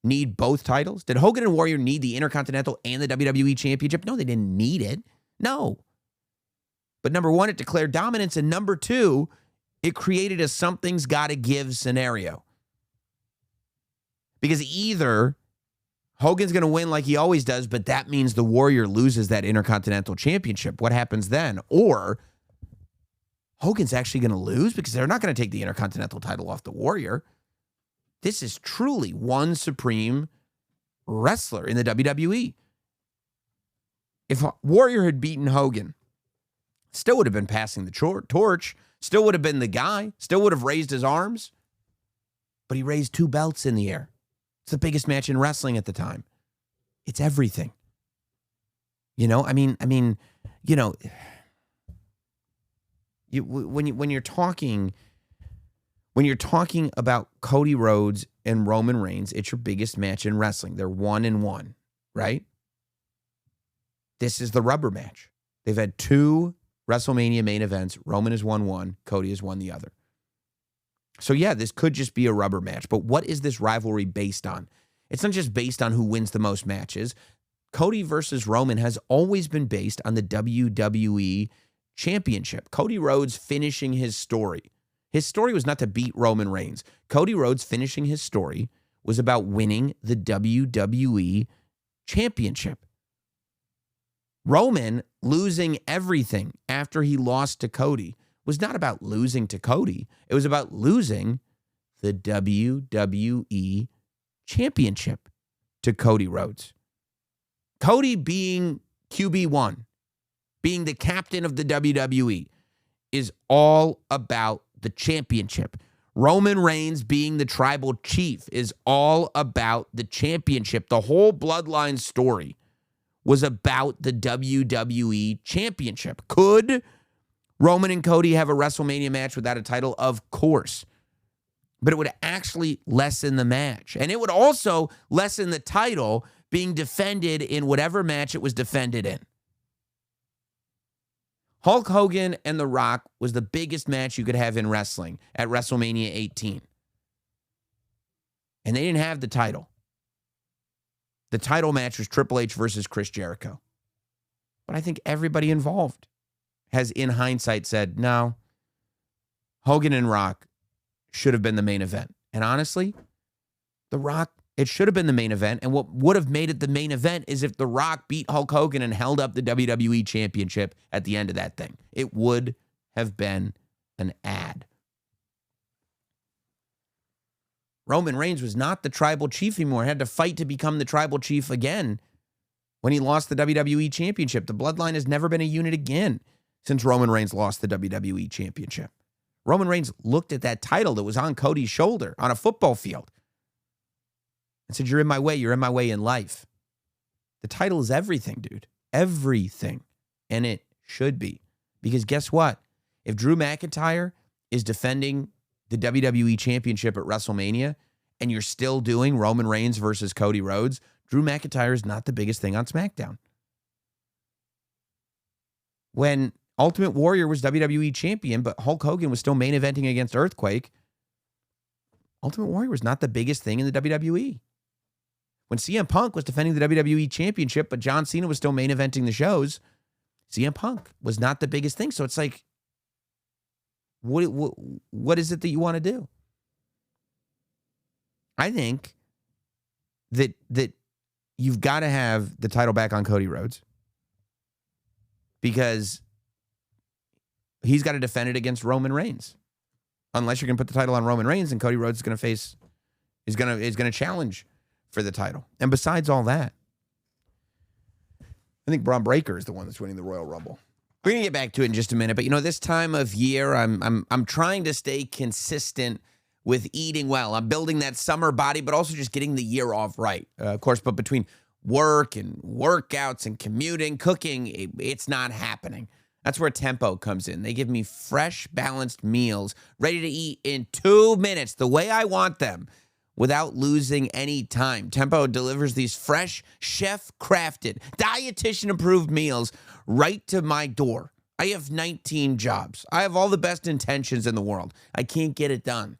need both titles? Did Hogan and Warrior need the Intercontinental and the WWE Championship? No, they didn't need it. No. But number one, it declared dominance. And number two, it created a something's got to give scenario. Because either Hogan's going to win like he always does, but that means the Warrior loses that Intercontinental Championship. What happens then? Or Hogan's actually going to lose because they're not going to take the Intercontinental title off the Warrior. This is truly one supreme wrestler in the WWE. If Warrior had beaten Hogan, still would have been passing the torch, still would have been the guy, still would have raised his arms, but he raised 2 belts in the air. It's the biggest match in wrestling at the time. It's everything. You know, you know, when you're talking about Cody Rhodes and Roman Reigns, it's your biggest match in wrestling. They're 1-1, right? This is the rubber match. They've had 2 WrestleMania main events. Roman has won one. Cody has won the other. So yeah, this could just be a rubber match. But what is this rivalry based on? It's not just based on who wins the most matches. Cody versus Roman has always been based on the WWE Championship. Cody Rhodes finishing his story. His story was not to beat Roman Reigns. Cody Rhodes finishing his story was about winning the WWE Championship. Roman losing everything after he lost to Cody was not about losing to Cody. It was about losing the WWE Championship to Cody Rhodes. Cody being QB1, being the captain of the WWE, is all about the championship. Roman Reigns being the tribal chief is all about the championship. The whole bloodline story was about the WWE Championship. Could Roman and Cody have a WrestleMania match without a title? Of course. But it would actually lessen the match. And it would also lessen the title being defended in whatever match it was defended in. Hulk Hogan and The Rock was the biggest match you could have in wrestling at WrestleMania 18. And they didn't have the title. The title match was Triple H versus Chris Jericho. But I think everybody involved has, in hindsight, said, no, Hogan and Rock should have been the main event. And honestly, The Rock, it should have been the main event. And what would have made it the main event is if The Rock beat Hulk Hogan and held up the WWE Championship at the end of that thing. It would have been an ad. Roman Reigns was not the tribal chief anymore. He had to fight to become the tribal chief again when he lost the WWE Championship. The bloodline has never been a unit again since Roman Reigns lost the WWE Championship. Roman Reigns looked at that title that was on Cody's shoulder on a football field and said, you're in my way in life. The title is everything, dude. Everything. And it should be. Because guess what? If Drew McIntyre is defending the WWE Championship at WrestleMania and you're still doing Roman Reigns versus Cody Rhodes, Drew McIntyre is not the biggest thing on SmackDown. When Ultimate Warrior was WWE Champion, but Hulk Hogan was still main eventing against Earthquake, Ultimate Warrior was not the biggest thing in the WWE. When CM Punk was defending the WWE Championship, but John Cena was still main eventing the shows, CM Punk was not the biggest thing. So it's like, what is it that you want to do? I think that you've got to have the title back on Cody Rhodes because he's got to defend it against Roman Reigns. Unless you're going to put the title on Roman Reigns, and Cody Rhodes is going to challenge for the title. And besides all that, I think Bron Breakker is the one that's winning the Royal Rumble. We're going to get back to it in just a minute, but this time of year, I'm trying to stay consistent with eating well. I'm building that summer body, but also just getting the year off right. Of course, but between work and workouts and commuting, cooking, it's not happening. That's where Tempo comes in. They give me fresh, balanced meals ready to eat in 2 minutes, the way I want them, without losing any time. Tempo delivers these fresh, chef-crafted, dietitian-approved meals right to my door. I have 19 jobs. I have all the best intentions in the world. I can't get it done.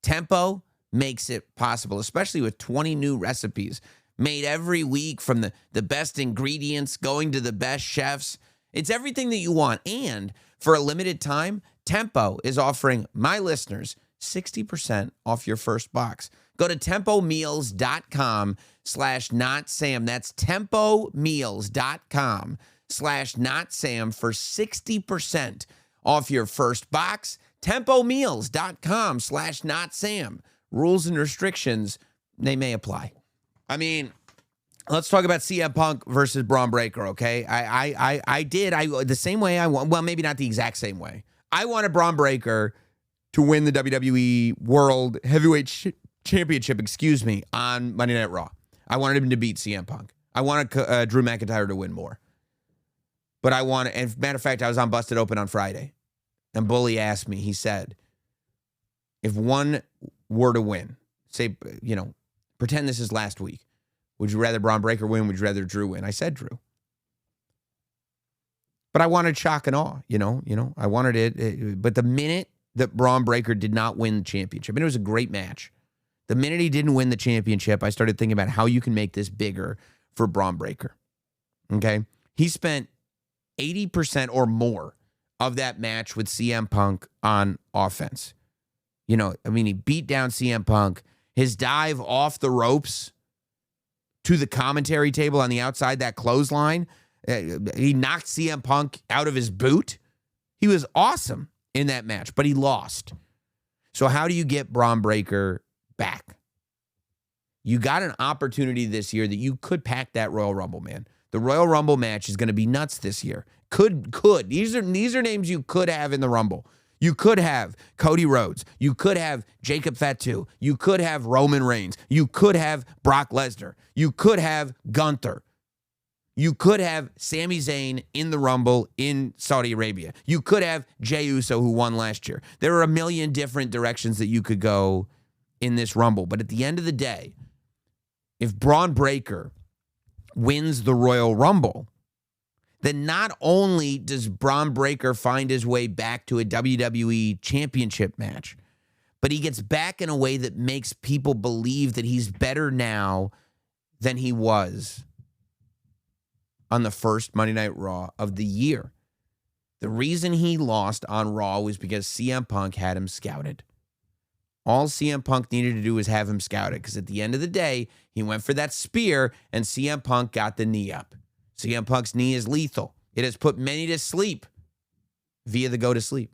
Tempo makes it possible, especially with 20 new recipes made every week from the best ingredients going to the best chefs. It's everything that you want. And for a limited time, Tempo is offering my listeners 60% off your first box. Go to tempomeals.com/notsam. That's tempomeals.com/notsam for 60% off your first box. Tempomeals.com/notsam. Rules and restrictions, they may apply. I mean, let's talk about CM Punk versus Bron Breakker, okay? I did the same way I want. Well, maybe not the exact same way. I wanted Bron Breakker to win the WWE World Heavyweight Championship, on Monday Night Raw. I wanted him to beat CM Punk. I wanted Drew McIntyre to win more. But and matter of fact, I was on Busted Open on Friday, and Bully asked me, he said, if one were to win, say, pretend this is last week, would you rather Bron Breakker win? Would you rather Drew win? I said Drew. But I wanted shock and awe, I wanted it. But the minute that Bron Breakker did not win the championship, and it was a great match, the minute he didn't win the championship, I started thinking about how you can make this bigger for Bron Breakker. Okay? He spent 80% or more of that match with CM Punk on offense. He beat down CM Punk. His dive off the ropes to the commentary table on the outside, that clothesline, he knocked CM Punk out of his boot. He was awesome in that match, but he lost. So how do you get Bron Breakker back? You got an opportunity this year that you could pack that Royal Rumble, man. The Royal Rumble match is going to be nuts this year. Could. These are names you could have in the Rumble. You could have Cody Rhodes. You could have Jacob Fatu. You could have Roman Reigns. You could have Brock Lesnar. You could have Gunther. You could have Sami Zayn in the Rumble in Saudi Arabia. You could have Jey Uso, who won last year. There are a million different directions that you could go in this Rumble. But at the end of the day, if Bron Breakker wins the Royal Rumble, then not only does Bron Breakker find his way back to a WWE Championship match, but he gets back in a way that makes people believe that he's better now than he was on the first Monday Night Raw of the year. The reason he lost on Raw was because CM Punk had him scouted. All CM Punk needed to do was have him scouted, because at the end of the day, he went for that spear, and CM Punk got the knee up. CM Punk's knee is lethal. It has put many to sleep via the go to sleep.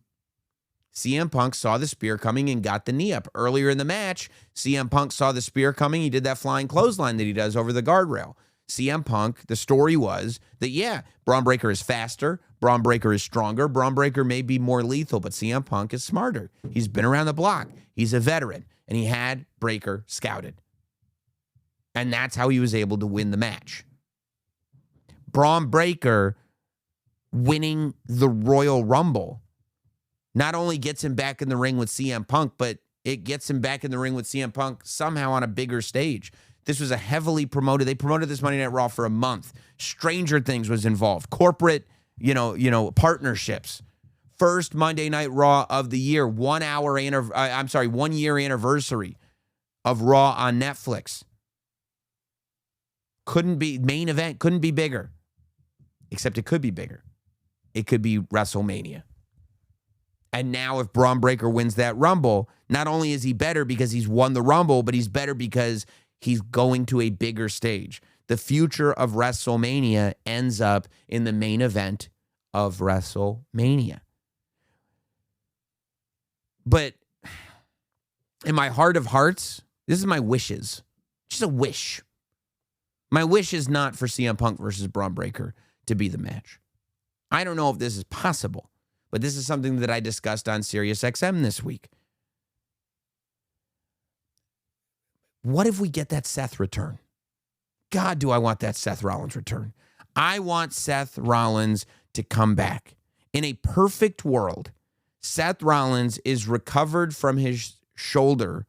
CM Punk saw the spear coming and got the knee up. Earlier in the match, CM Punk saw the spear coming. He did that flying clothesline that he does over the guardrail. CM Punk, the story was that, Bron Breakker is faster. Bron Breakker is stronger. Bron Breakker may be more lethal, but CM Punk is smarter. He's been around the block. He's a veteran, and he had Breakker scouted. And that's how he was able to win the match. Bron Breakker winning the Royal Rumble not only gets him back in the ring with CM Punk, but it gets him back in the ring with CM Punk somehow on a bigger stage. This was a heavily promoted. They promoted this Monday Night Raw for a month. Stranger Things was involved. Corporate, partnerships. First Monday Night Raw of the year. 1 year anniversary of Raw on Netflix. Main event couldn't be bigger. Except it could be bigger. It could be WrestleMania. And now if Bron Breakker wins that Rumble, not only is he better because he's won the Rumble, but he's better because he's going to a bigger stage. The future of WrestleMania ends up in the main event of WrestleMania. But in my heart of hearts, this is my wishes. Just a wish. My wish is not for CM Punk versus Bron Breakker to be the match. I don't know if this is possible, but this is something that I discussed on SiriusXM this week. What if we get that Seth return? God, do I want that Seth Rollins return. I want Seth Rollins to come back. In a perfect world, Seth Rollins is recovered from his shoulder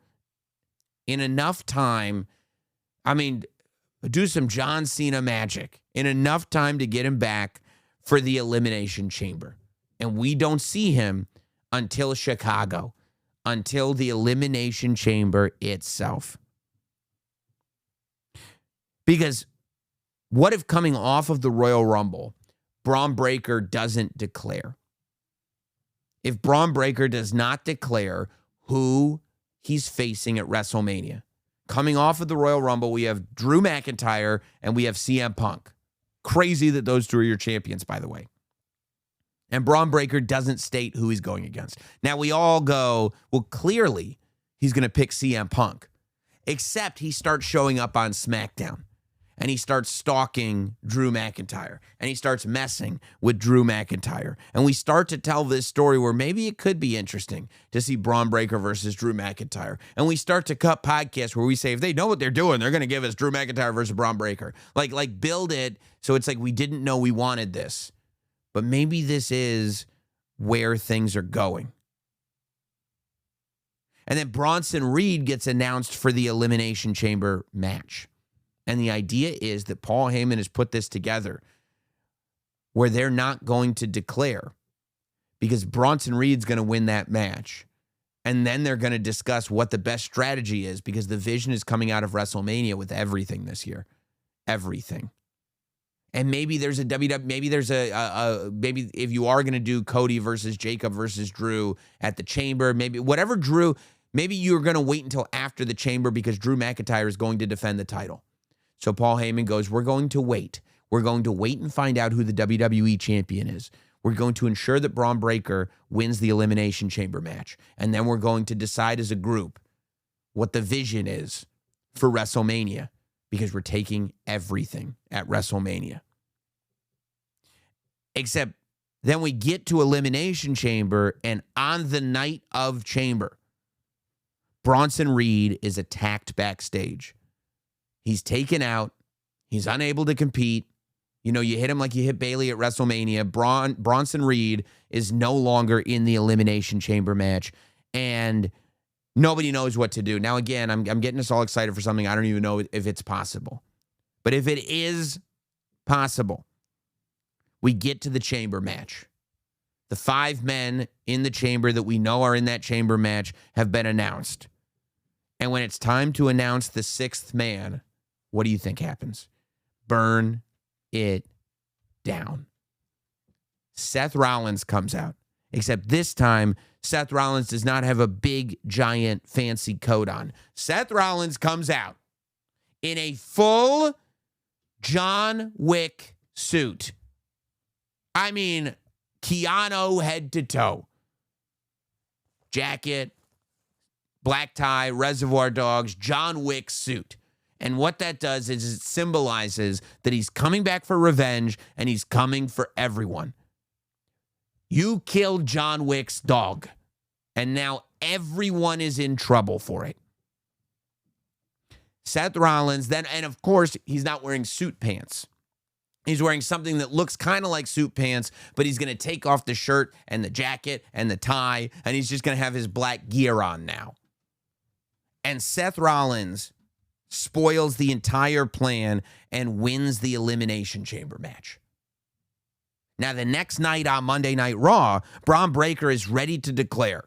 in enough time. Do some John Cena magic in enough time to get him back for the Elimination Chamber. And we don't see him until Chicago, until the Elimination Chamber itself. Because what if coming off of the Royal Rumble, Bron Breakker doesn't declare? If Bron Breakker does not declare who he's facing at WrestleMania. Coming off of the Royal Rumble, we have Drew McIntyre and we have CM Punk. Crazy that those two are your champions, by the way. And Bron Breakker doesn't state who he's going against. Now, we all go, well, clearly he's going to pick CM Punk. Except he starts showing up on SmackDown. And he starts stalking Drew McIntyre. And he starts messing with Drew McIntyre. And we start to tell this story where maybe it could be interesting to see Bron Breakker versus Drew McIntyre. And we start to cut podcasts where we say, if they know what they're doing, they're going to give us Drew McIntyre versus Bron Breakker. Like build it so it's like we didn't know we wanted this. But maybe this is where things are going. And then Bronson Reed gets announced for the Elimination Chamber match. And the idea is that Paul Heyman has put this together where they're not going to declare because Bronson Reed's going to win that match. And then they're going to discuss what the best strategy is because the vision is coming out of WrestleMania with everything this year. Everything. And maybe there's a maybe if you are going to do Cody versus Jacob versus Drew at the Chamber, maybe whatever Drew, maybe you're going to wait until after the Chamber because Drew McIntyre is going to defend the title. So Paul Heyman goes, we're going to wait. We're going to wait and find out who the WWE champion is. We're going to ensure that Bron Breakker wins the Elimination Chamber match. And then we're going to decide as a group what the vision is for WrestleMania because we're taking everything at WrestleMania. Except then we get to Elimination Chamber, and on the night of Chamber, Bronson Reed is attacked backstage. He's taken out. He's unable to compete. You know, you hit him like you hit Bayley at WrestleMania. Bronson Reed is no longer in the Elimination Chamber match, and nobody knows what to do. Now, again, I'm getting us all excited for something I don't even know if it's possible. But if it is possible, we get to the Chamber match. The 5 men in the Chamber that we know are in that Chamber match have been announced. And when it's time to announce the 6th man, what do you think happens? Burn it down. Seth Rollins comes out. Except this time, Seth Rollins does not have a big, giant, fancy coat on. Seth Rollins comes out in a full John Wick suit. I mean, Keanu head to toe. Jacket, black tie, Reservoir Dogs, John Wick suit. And what that does is it symbolizes that he's coming back for revenge and he's coming for everyone. You killed John Wick's dog, and now everyone is in trouble for it. Seth Rollins, then, and of course, he's not wearing suit pants. He's wearing something that looks kind of like suit pants, but he's going to take off the shirt and the jacket and the tie, and he's just going to have his black gear on now. And Seth Rollins spoils the entire plan and wins the Elimination Chamber match. Now, the next night on Monday Night Raw, Bron Breakker is ready to declare.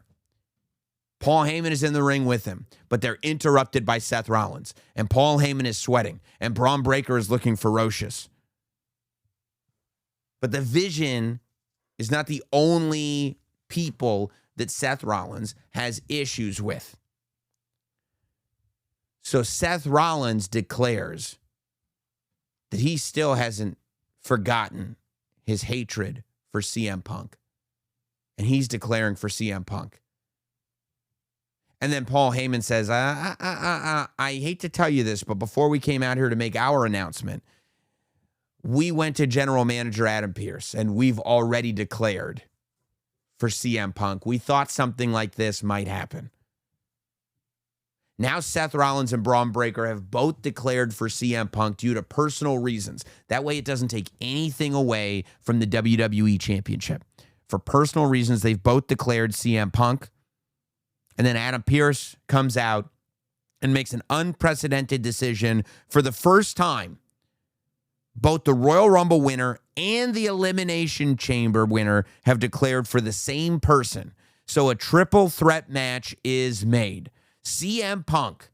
Paul Heyman is in the ring with him, but they're interrupted by Seth Rollins. And Paul Heyman is sweating, and Bron Breakker is looking ferocious. But the Vision is not the only people that Seth Rollins has issues with. So Seth Rollins declares that he still hasn't forgotten his hatred for CM Punk. And he's declaring for CM Punk. And then Paul Heyman says, I hate to tell you this, but before we came out here to make our announcement, we went to General Manager Adam Pearce, and we've already declared for CM Punk. We thought something like this might happen. Now Seth Rollins and Bron Breakker have both declared for CM Punk due to personal reasons. That way it doesn't take anything away from the WWE Championship. For personal reasons, they've both declared CM Punk. And then Adam Pearce comes out and makes an unprecedented decision. For the first time, both the Royal Rumble winner and the Elimination Chamber winner have declared for the same person. So a triple threat match is made. CM Punk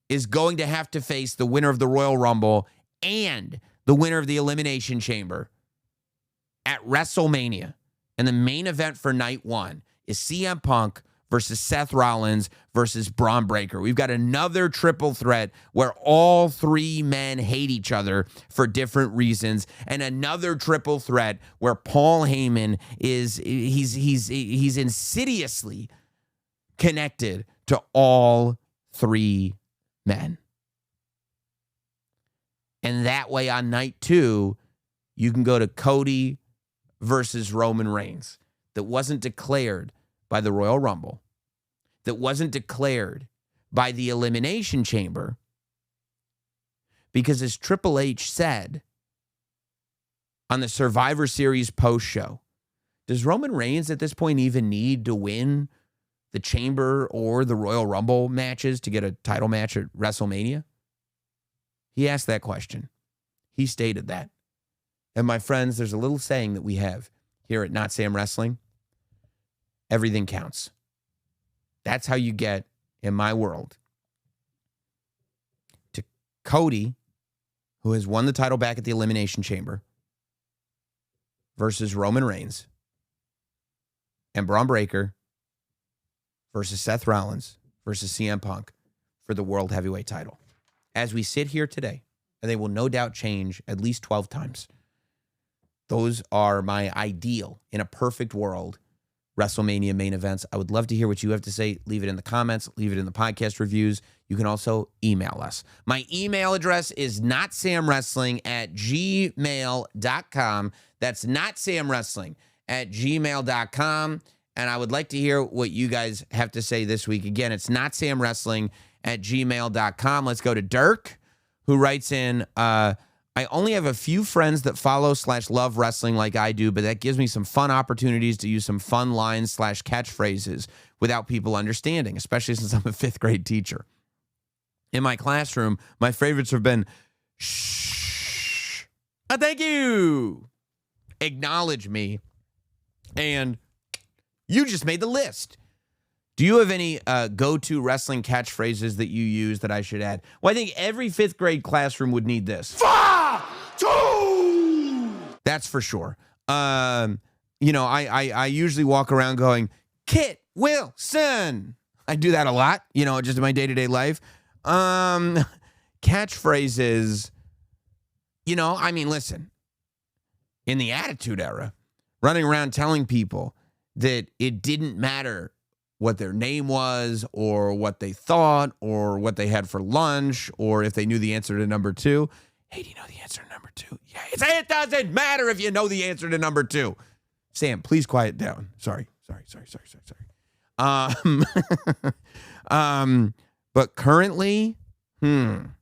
is going to have to face the winner of the Royal Rumble and the winner of the Elimination Chamber at WrestleMania. And the main event for night one is CM Punk versus Seth Rollins versus Bron Breakker. We've got another triple threat where all three men hate each other for different reasons, and another triple threat where Paul Heyman he's insidiously connected to all three men. And that way on night two, you can go to Cody versus Roman Reigns. That wasn't declared by the Royal Rumble, that wasn't declared by the Elimination Chamber, because as Triple H said on the Survivor Series post show, does Roman Reigns at this point even need to win the Chamber or the Royal Rumble matches to get a title match at WrestleMania? He asked that question. He stated that. And my friends, there's a little saying that we have here at Notsam Wrestling. Everything counts. That's how you get, in my world, to Cody, who has won the title back at the Elimination Chamber, versus Roman Reigns, and Bron Breakker versus Seth Rollins versus CM Punk for the World Heavyweight title. As we sit here today, and they will no doubt change at least 12 times, those are my ideal, in a perfect world, WrestleMania main events. I would love to hear what you have to say. Leave it in the comments. Leave it in the podcast reviews. You can also email us. My email address is notsamwrestling@gmail.com. That's notsamwrestling@gmail.com. And I would like to hear what you guys have to say this week. Again, it's notsamwrestling@gmail.com. Let's go to Dirk, who writes in, I only have a few friends that follow/love wrestling like I do, but that gives me some fun opportunities to use some fun lines/catchphrases without people understanding, especially since I'm a 5th grade teacher. In my classroom, my favorites have been, shh, thank you, acknowledge me, and you just made the list. Do you have any go-to wrestling catchphrases that you use that I should add? Well, I think every 5th grade classroom would need this. 5, 2! That's for sure. I usually walk around going, Kit Wilson. I do that a lot, just in my day-to-day life. Catchphrases, listen. In the Attitude Era, running around telling people that it didn't matter what their name was or what they thought or what they had for lunch or if they knew the answer to number 2. Hey, do you know the answer to number 2? Yeah, it doesn't matter if you know the answer to number 2. Sam, please quiet down. Sorry. But currently, listen,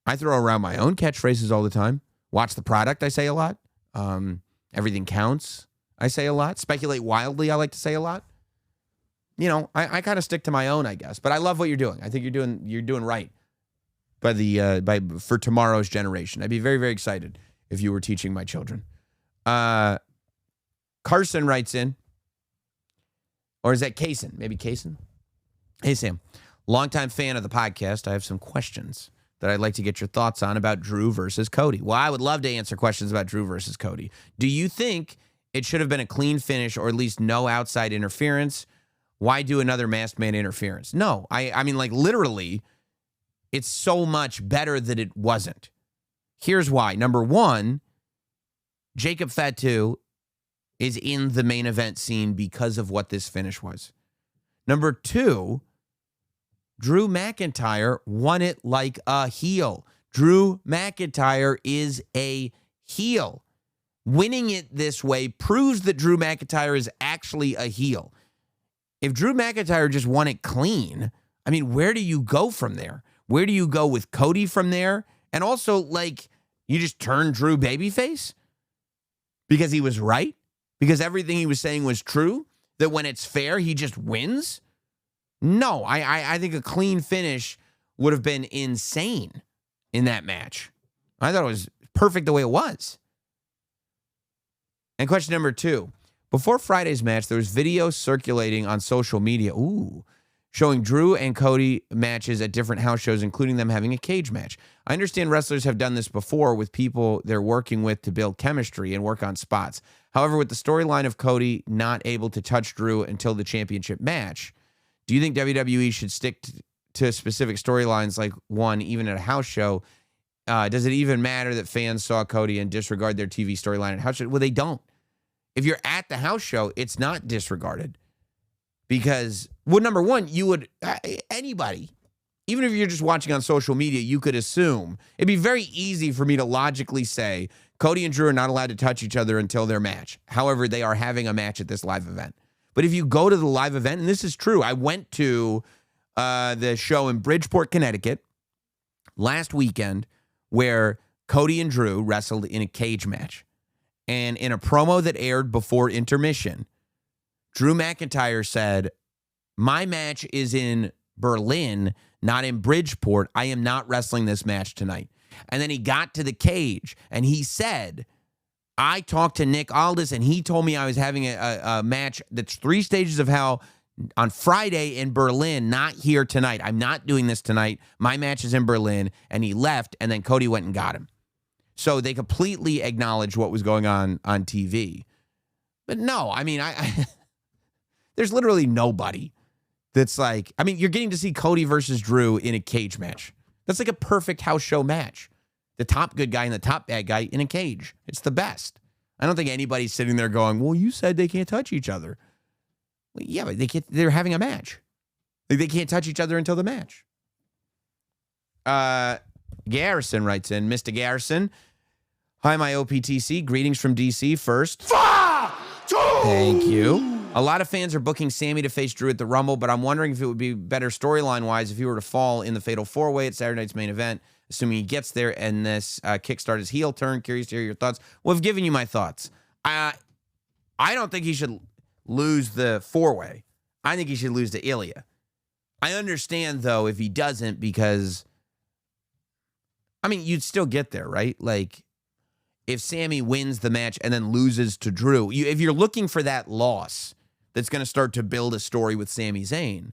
I throw around my own catchphrases all the time. Watch the product, I say a lot. Everything counts, I say a lot. Speculate wildly, I like to say a lot. I kind of stick to my own, I guess. But I love what you're doing. I think you're doing right for tomorrow's generation. I'd be very, very excited if you were teaching my children. Carson writes in, or is that Kaysen? Maybe Kaysen? Hey, Sam. Longtime fan of the podcast. I have some questions that I'd like to get your thoughts on about Drew versus Cody. Well, I would love to answer questions about Drew versus Cody. Do you think it should have been a clean finish or at least no outside interference? Why do another masked man interference? No, I mean, literally, it's so much better that it wasn't. Here's why. Number one, Jacob Fatu is in the main event scene because of what this finish was. Number two, Drew McIntyre won it like a heel. Drew McIntyre is a heel. Winning it this way proves that Drew McIntyre is actually a heel. If Drew McIntyre just won it clean, where do you go from there? Where do you go with Cody from there? And also, you just turn Drew babyface? Because he was right? Because everything he was saying was true? That when it's fair, he just wins? No, I think a clean finish would have been insane in that match. I thought it was perfect the way it was. And question number 2. Before Friday's match, there was video circulating on social media, showing Drew and Cody matches at different house shows, including them having a cage match. I understand wrestlers have done this before with people they're working with to build chemistry and work on spots. However, with the storyline of Cody not able to touch Drew until the championship match, do you think WWE should stick to specific storylines like one, even at a house show? Does it even matter that fans saw Cody and disregard their TV storyline at house show? Well, they don't. If you're at the house show, it's not disregarded. Because, well, number one, you would, anybody, even if you're just watching on social media, you could assume, it'd be very easy for me to logically say, Cody and Drew are not allowed to touch each other until their match. However, they are having a match at this live event. But if you go to the live event, and this is true, I went to the show in Bridgeport, Connecticut last weekend where Cody and Drew wrestled in a cage match. And in a promo that aired before intermission, Drew McIntyre said, my match is in Berlin, not in Bridgeport. I am not wrestling this match tonight. And then he got to the cage and he said, I talked to Nick Aldis and he told me I was having a match that's 3 stages of hell on Friday in Berlin, not here tonight. I'm not doing this tonight. My match is in Berlin. And he left, and then Cody went and got him. So they completely acknowledged what was going on TV. But no, I mean, I there's literally nobody that's like, I mean, you're getting to see Cody versus Drew in a cage match. That's like a perfect house show match. The top good guy and the top bad guy in a cage. It's the best. I don't think anybody's sitting there going, well, you said they can't touch each other. Well, yeah, but they're having a match. Like, they can't touch each other until the match. Garrison writes in, Mr. Garrison, hi, my OPTC. Greetings from DC first. Thank you. A lot of fans are booking Sammy to face Drew at the Rumble, but I'm wondering if it would be better storyline-wise if he were to fall in the Fatal 4-Way at Saturday night's main event, assuming he gets there and this kickstart his heel turn. Curious to hear your thoughts. Well, I've given you my thoughts. I don't think he should lose the 4-Way. I think he should lose to Ilya. I understand, though, if he doesn't, because, I mean, you'd still get there, right? Like, if Sammy wins the match and then loses to Drew, if you're looking for that loss that's going to start to build a story with Sami Zayn,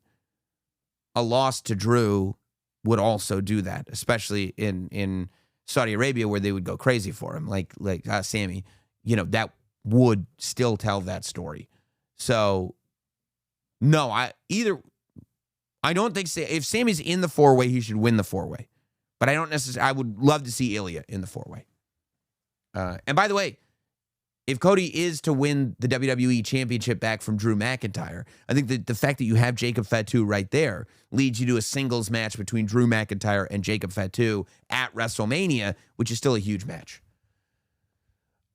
a loss to Drew would also do that, especially in Saudi Arabia where they would go crazy for him, like Sammy. You know, that would still tell that story. So, no, I don't think if Sammy's in the 4-Way, he should win the 4-Way. But I don't necessarily. I would love to see Ilya in the 4-Way. And by the way, if Cody is to win the WWE Championship back from Drew McIntyre, I think that the fact that you have Jacob Fatu right there leads you to a singles match between Drew McIntyre and Jacob Fatu at WrestleMania, which is still a huge match.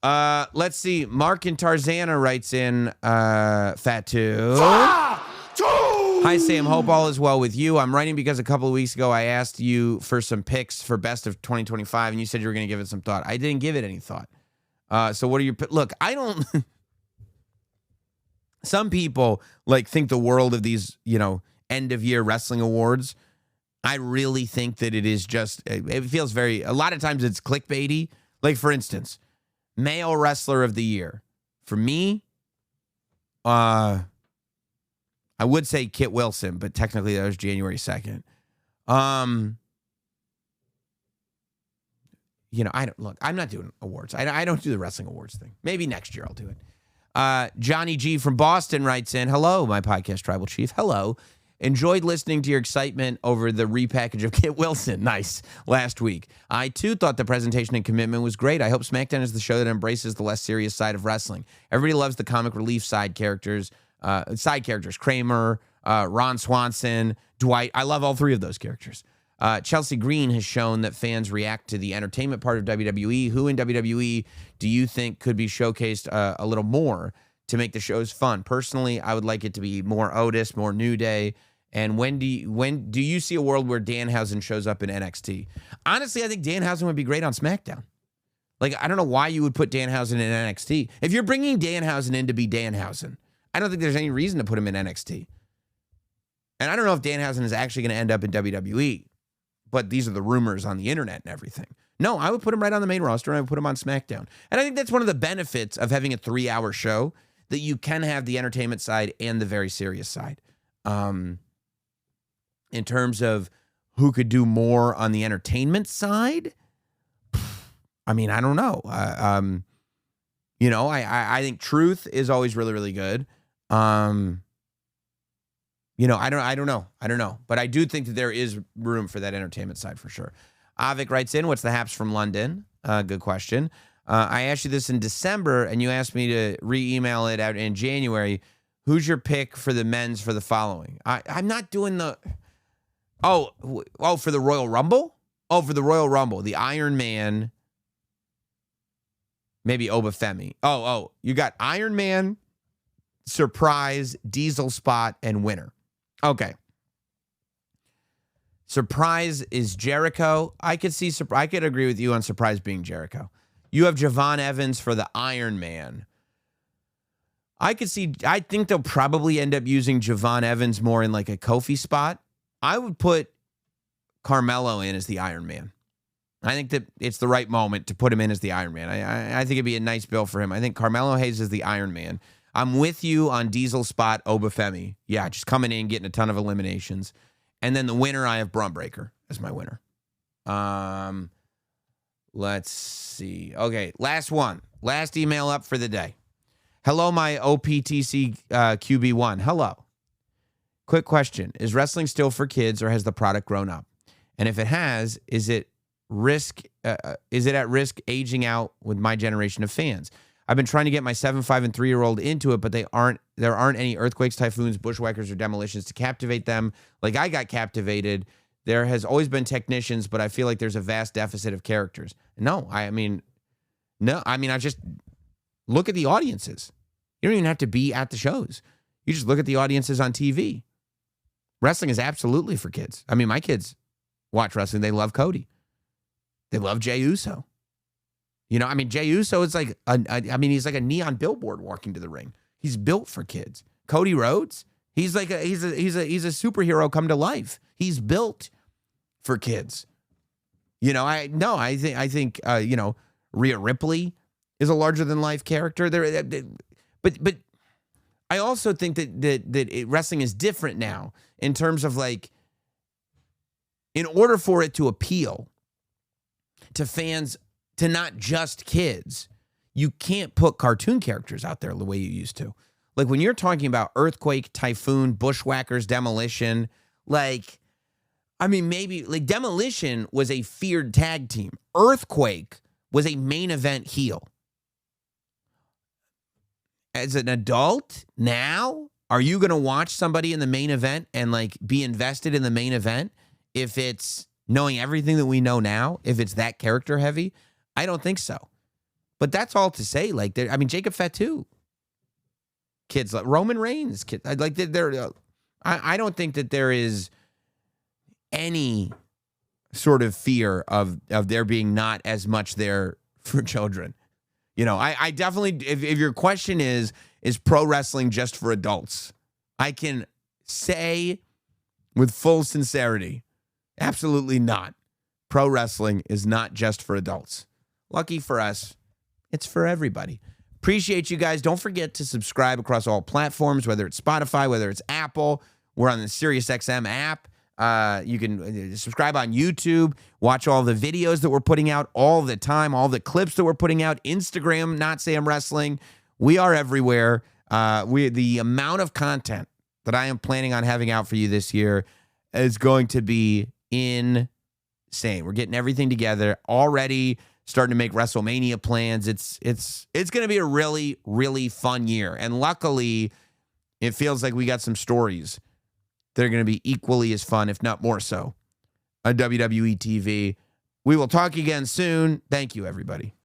Let's see. Mark in Tarzana writes in, Fatu. Hi, Sam. Hope all is well with you. I'm writing because a couple of weeks ago I asked you for some picks for best of 2025, and you said you were going to give it some thought. I didn't give it any thought. So what are your... Look, I don't... Some people, like, think the world of these, end-of-year wrestling awards. I really think that it is just... It feels very... A lot of times it's clickbaity. Like, for instance, Male Wrestler of the Year. For me, I would say Kit Wilson, but technically that was January 2nd. I'm not doing awards. I don't do the wrestling awards thing. Maybe next year I'll do it. Johnny G from Boston writes in, hello, my podcast tribal chief. Hello. Enjoyed listening to your excitement over the repackage of Kit Wilson. Nice. Last week. I, too, thought the presentation and commitment was great. I hope SmackDown is the show that embraces the less serious side of wrestling. Everybody loves the comic relief side characters. Kramer, Ron Swanson, Dwight. I love all 3 of those characters. Chelsea Green has shown that fans react to the entertainment part of WWE. Who in WWE do you think could be showcased a little more to make the shows fun? Personally, I would like it to be more Otis, more New Day. And when do you see a world where Danhausen shows up in NXT? Honestly, I think Danhausen would be great on SmackDown. Like, I don't know why you would put Danhausen in NXT. If you're bringing Danhausen in to be Danhausen, I don't think there's any reason to put him in NXT. And I don't know if Danhausen is actually going to end up in WWE. but these are the rumors on the internet and everything. No, I would put him right on the main roster, and I would put him on SmackDown. And I think that's one of the benefits of having a 3-hour show, that you can have the entertainment side and the very serious side. In terms of who could do more on the entertainment side, I mean, I don't know. You know, I think Truth is always really, really good. You know, I don't know. But I do think that there is room for that entertainment side for sure. Avik writes in, what's the haps from London? Good question. I asked you this in December, and you asked me to re-email it out in January. Who's your pick for the men's for the following? I'm not doing the... Oh, for the Royal Rumble? Oh, for the Royal Rumble. The Iron Man. Maybe Obafemi. Oh, you got Iron Man, Surprise, Diesel Spot, and winner. Okay. Surprise is Jericho. I could agree with you on Surprise being Jericho. You have Javon Evans for the Iron Man. I think they'll probably end up using Javon Evans more in like a Kofi spot. I would put Carmelo in as the Iron Man. I think that it's the right moment to put him in as the Iron Man. I think it'd be a nice bill for him. I think Carmelo Hayes is the Iron Man. I'm with you on Diesel Spot Obafemi. Yeah, just coming in, getting a ton of eliminations. And then the winner, I have Braun Breaker as my winner. Let's see. Okay, last one. Last email up for the day. Hello, my OPTC QB1. Hello. Quick question. Is wrestling still for kids, or has the product grown up? And if it has, is it at risk aging out with my generation of fans? I've been trying to get my 7, 5, and 3-year-old into it, but there aren't any earthquakes, typhoons, bushwhackers, or demolitions to captivate them like I got captivated. There has always been technicians, but I feel like there's a vast deficit of characters. I just look at the audiences. You don't even have to be at the shows. You just look at the audiences on TV. Wrestling is absolutely for kids. I mean, my kids watch wrestling. They love Cody. They love Jey Uso. You know, I mean, Jey Uso is like, he's like a neon billboard walking to the ring. He's built for kids. Cody Rhodes, he's a superhero come to life. He's built for kids. You know, I think Rhea Ripley is a larger than life character. But I also think that wrestling is different now in terms of like, in order for it to appeal to fans, to not just kids, you can't put cartoon characters out there the way you used to. Like when you're talking about earthquake, typhoon, bushwhackers, demolition, maybe demolition was a feared tag team. Earthquake was a main event heel. As an adult now, are you going to watch somebody in the main event and be invested in the main event if it's knowing everything that we know now, if it's that character heavy? I don't think so. But that's all to say. Jacob Fatu, kids like Roman Reigns, kids I don't think that there is any sort of fear of there being not as much there for children. You know, I definitely, if your question is pro wrestling just for adults, I can say with full sincerity, absolutely not. Pro wrestling is not just for adults. Lucky for us, it's for everybody. Appreciate you guys. Don't forget to subscribe across all platforms, whether it's Spotify, whether it's Apple. We're on the SiriusXM app. You can subscribe on YouTube, watch all the videos that we're putting out all the time, all the clips that we're putting out, Instagram, Notsam Wrestling. We are everywhere. The amount of content that I am planning on having out for you this year is going to be insane. We're getting everything together already, starting to make Wrestlemania plans. It's going to be a really, really fun year. And luckily, it feels like we got some stories that are going to be equally as fun, if not more so, on WWE TV. We will talk again soon. Thank you, everybody.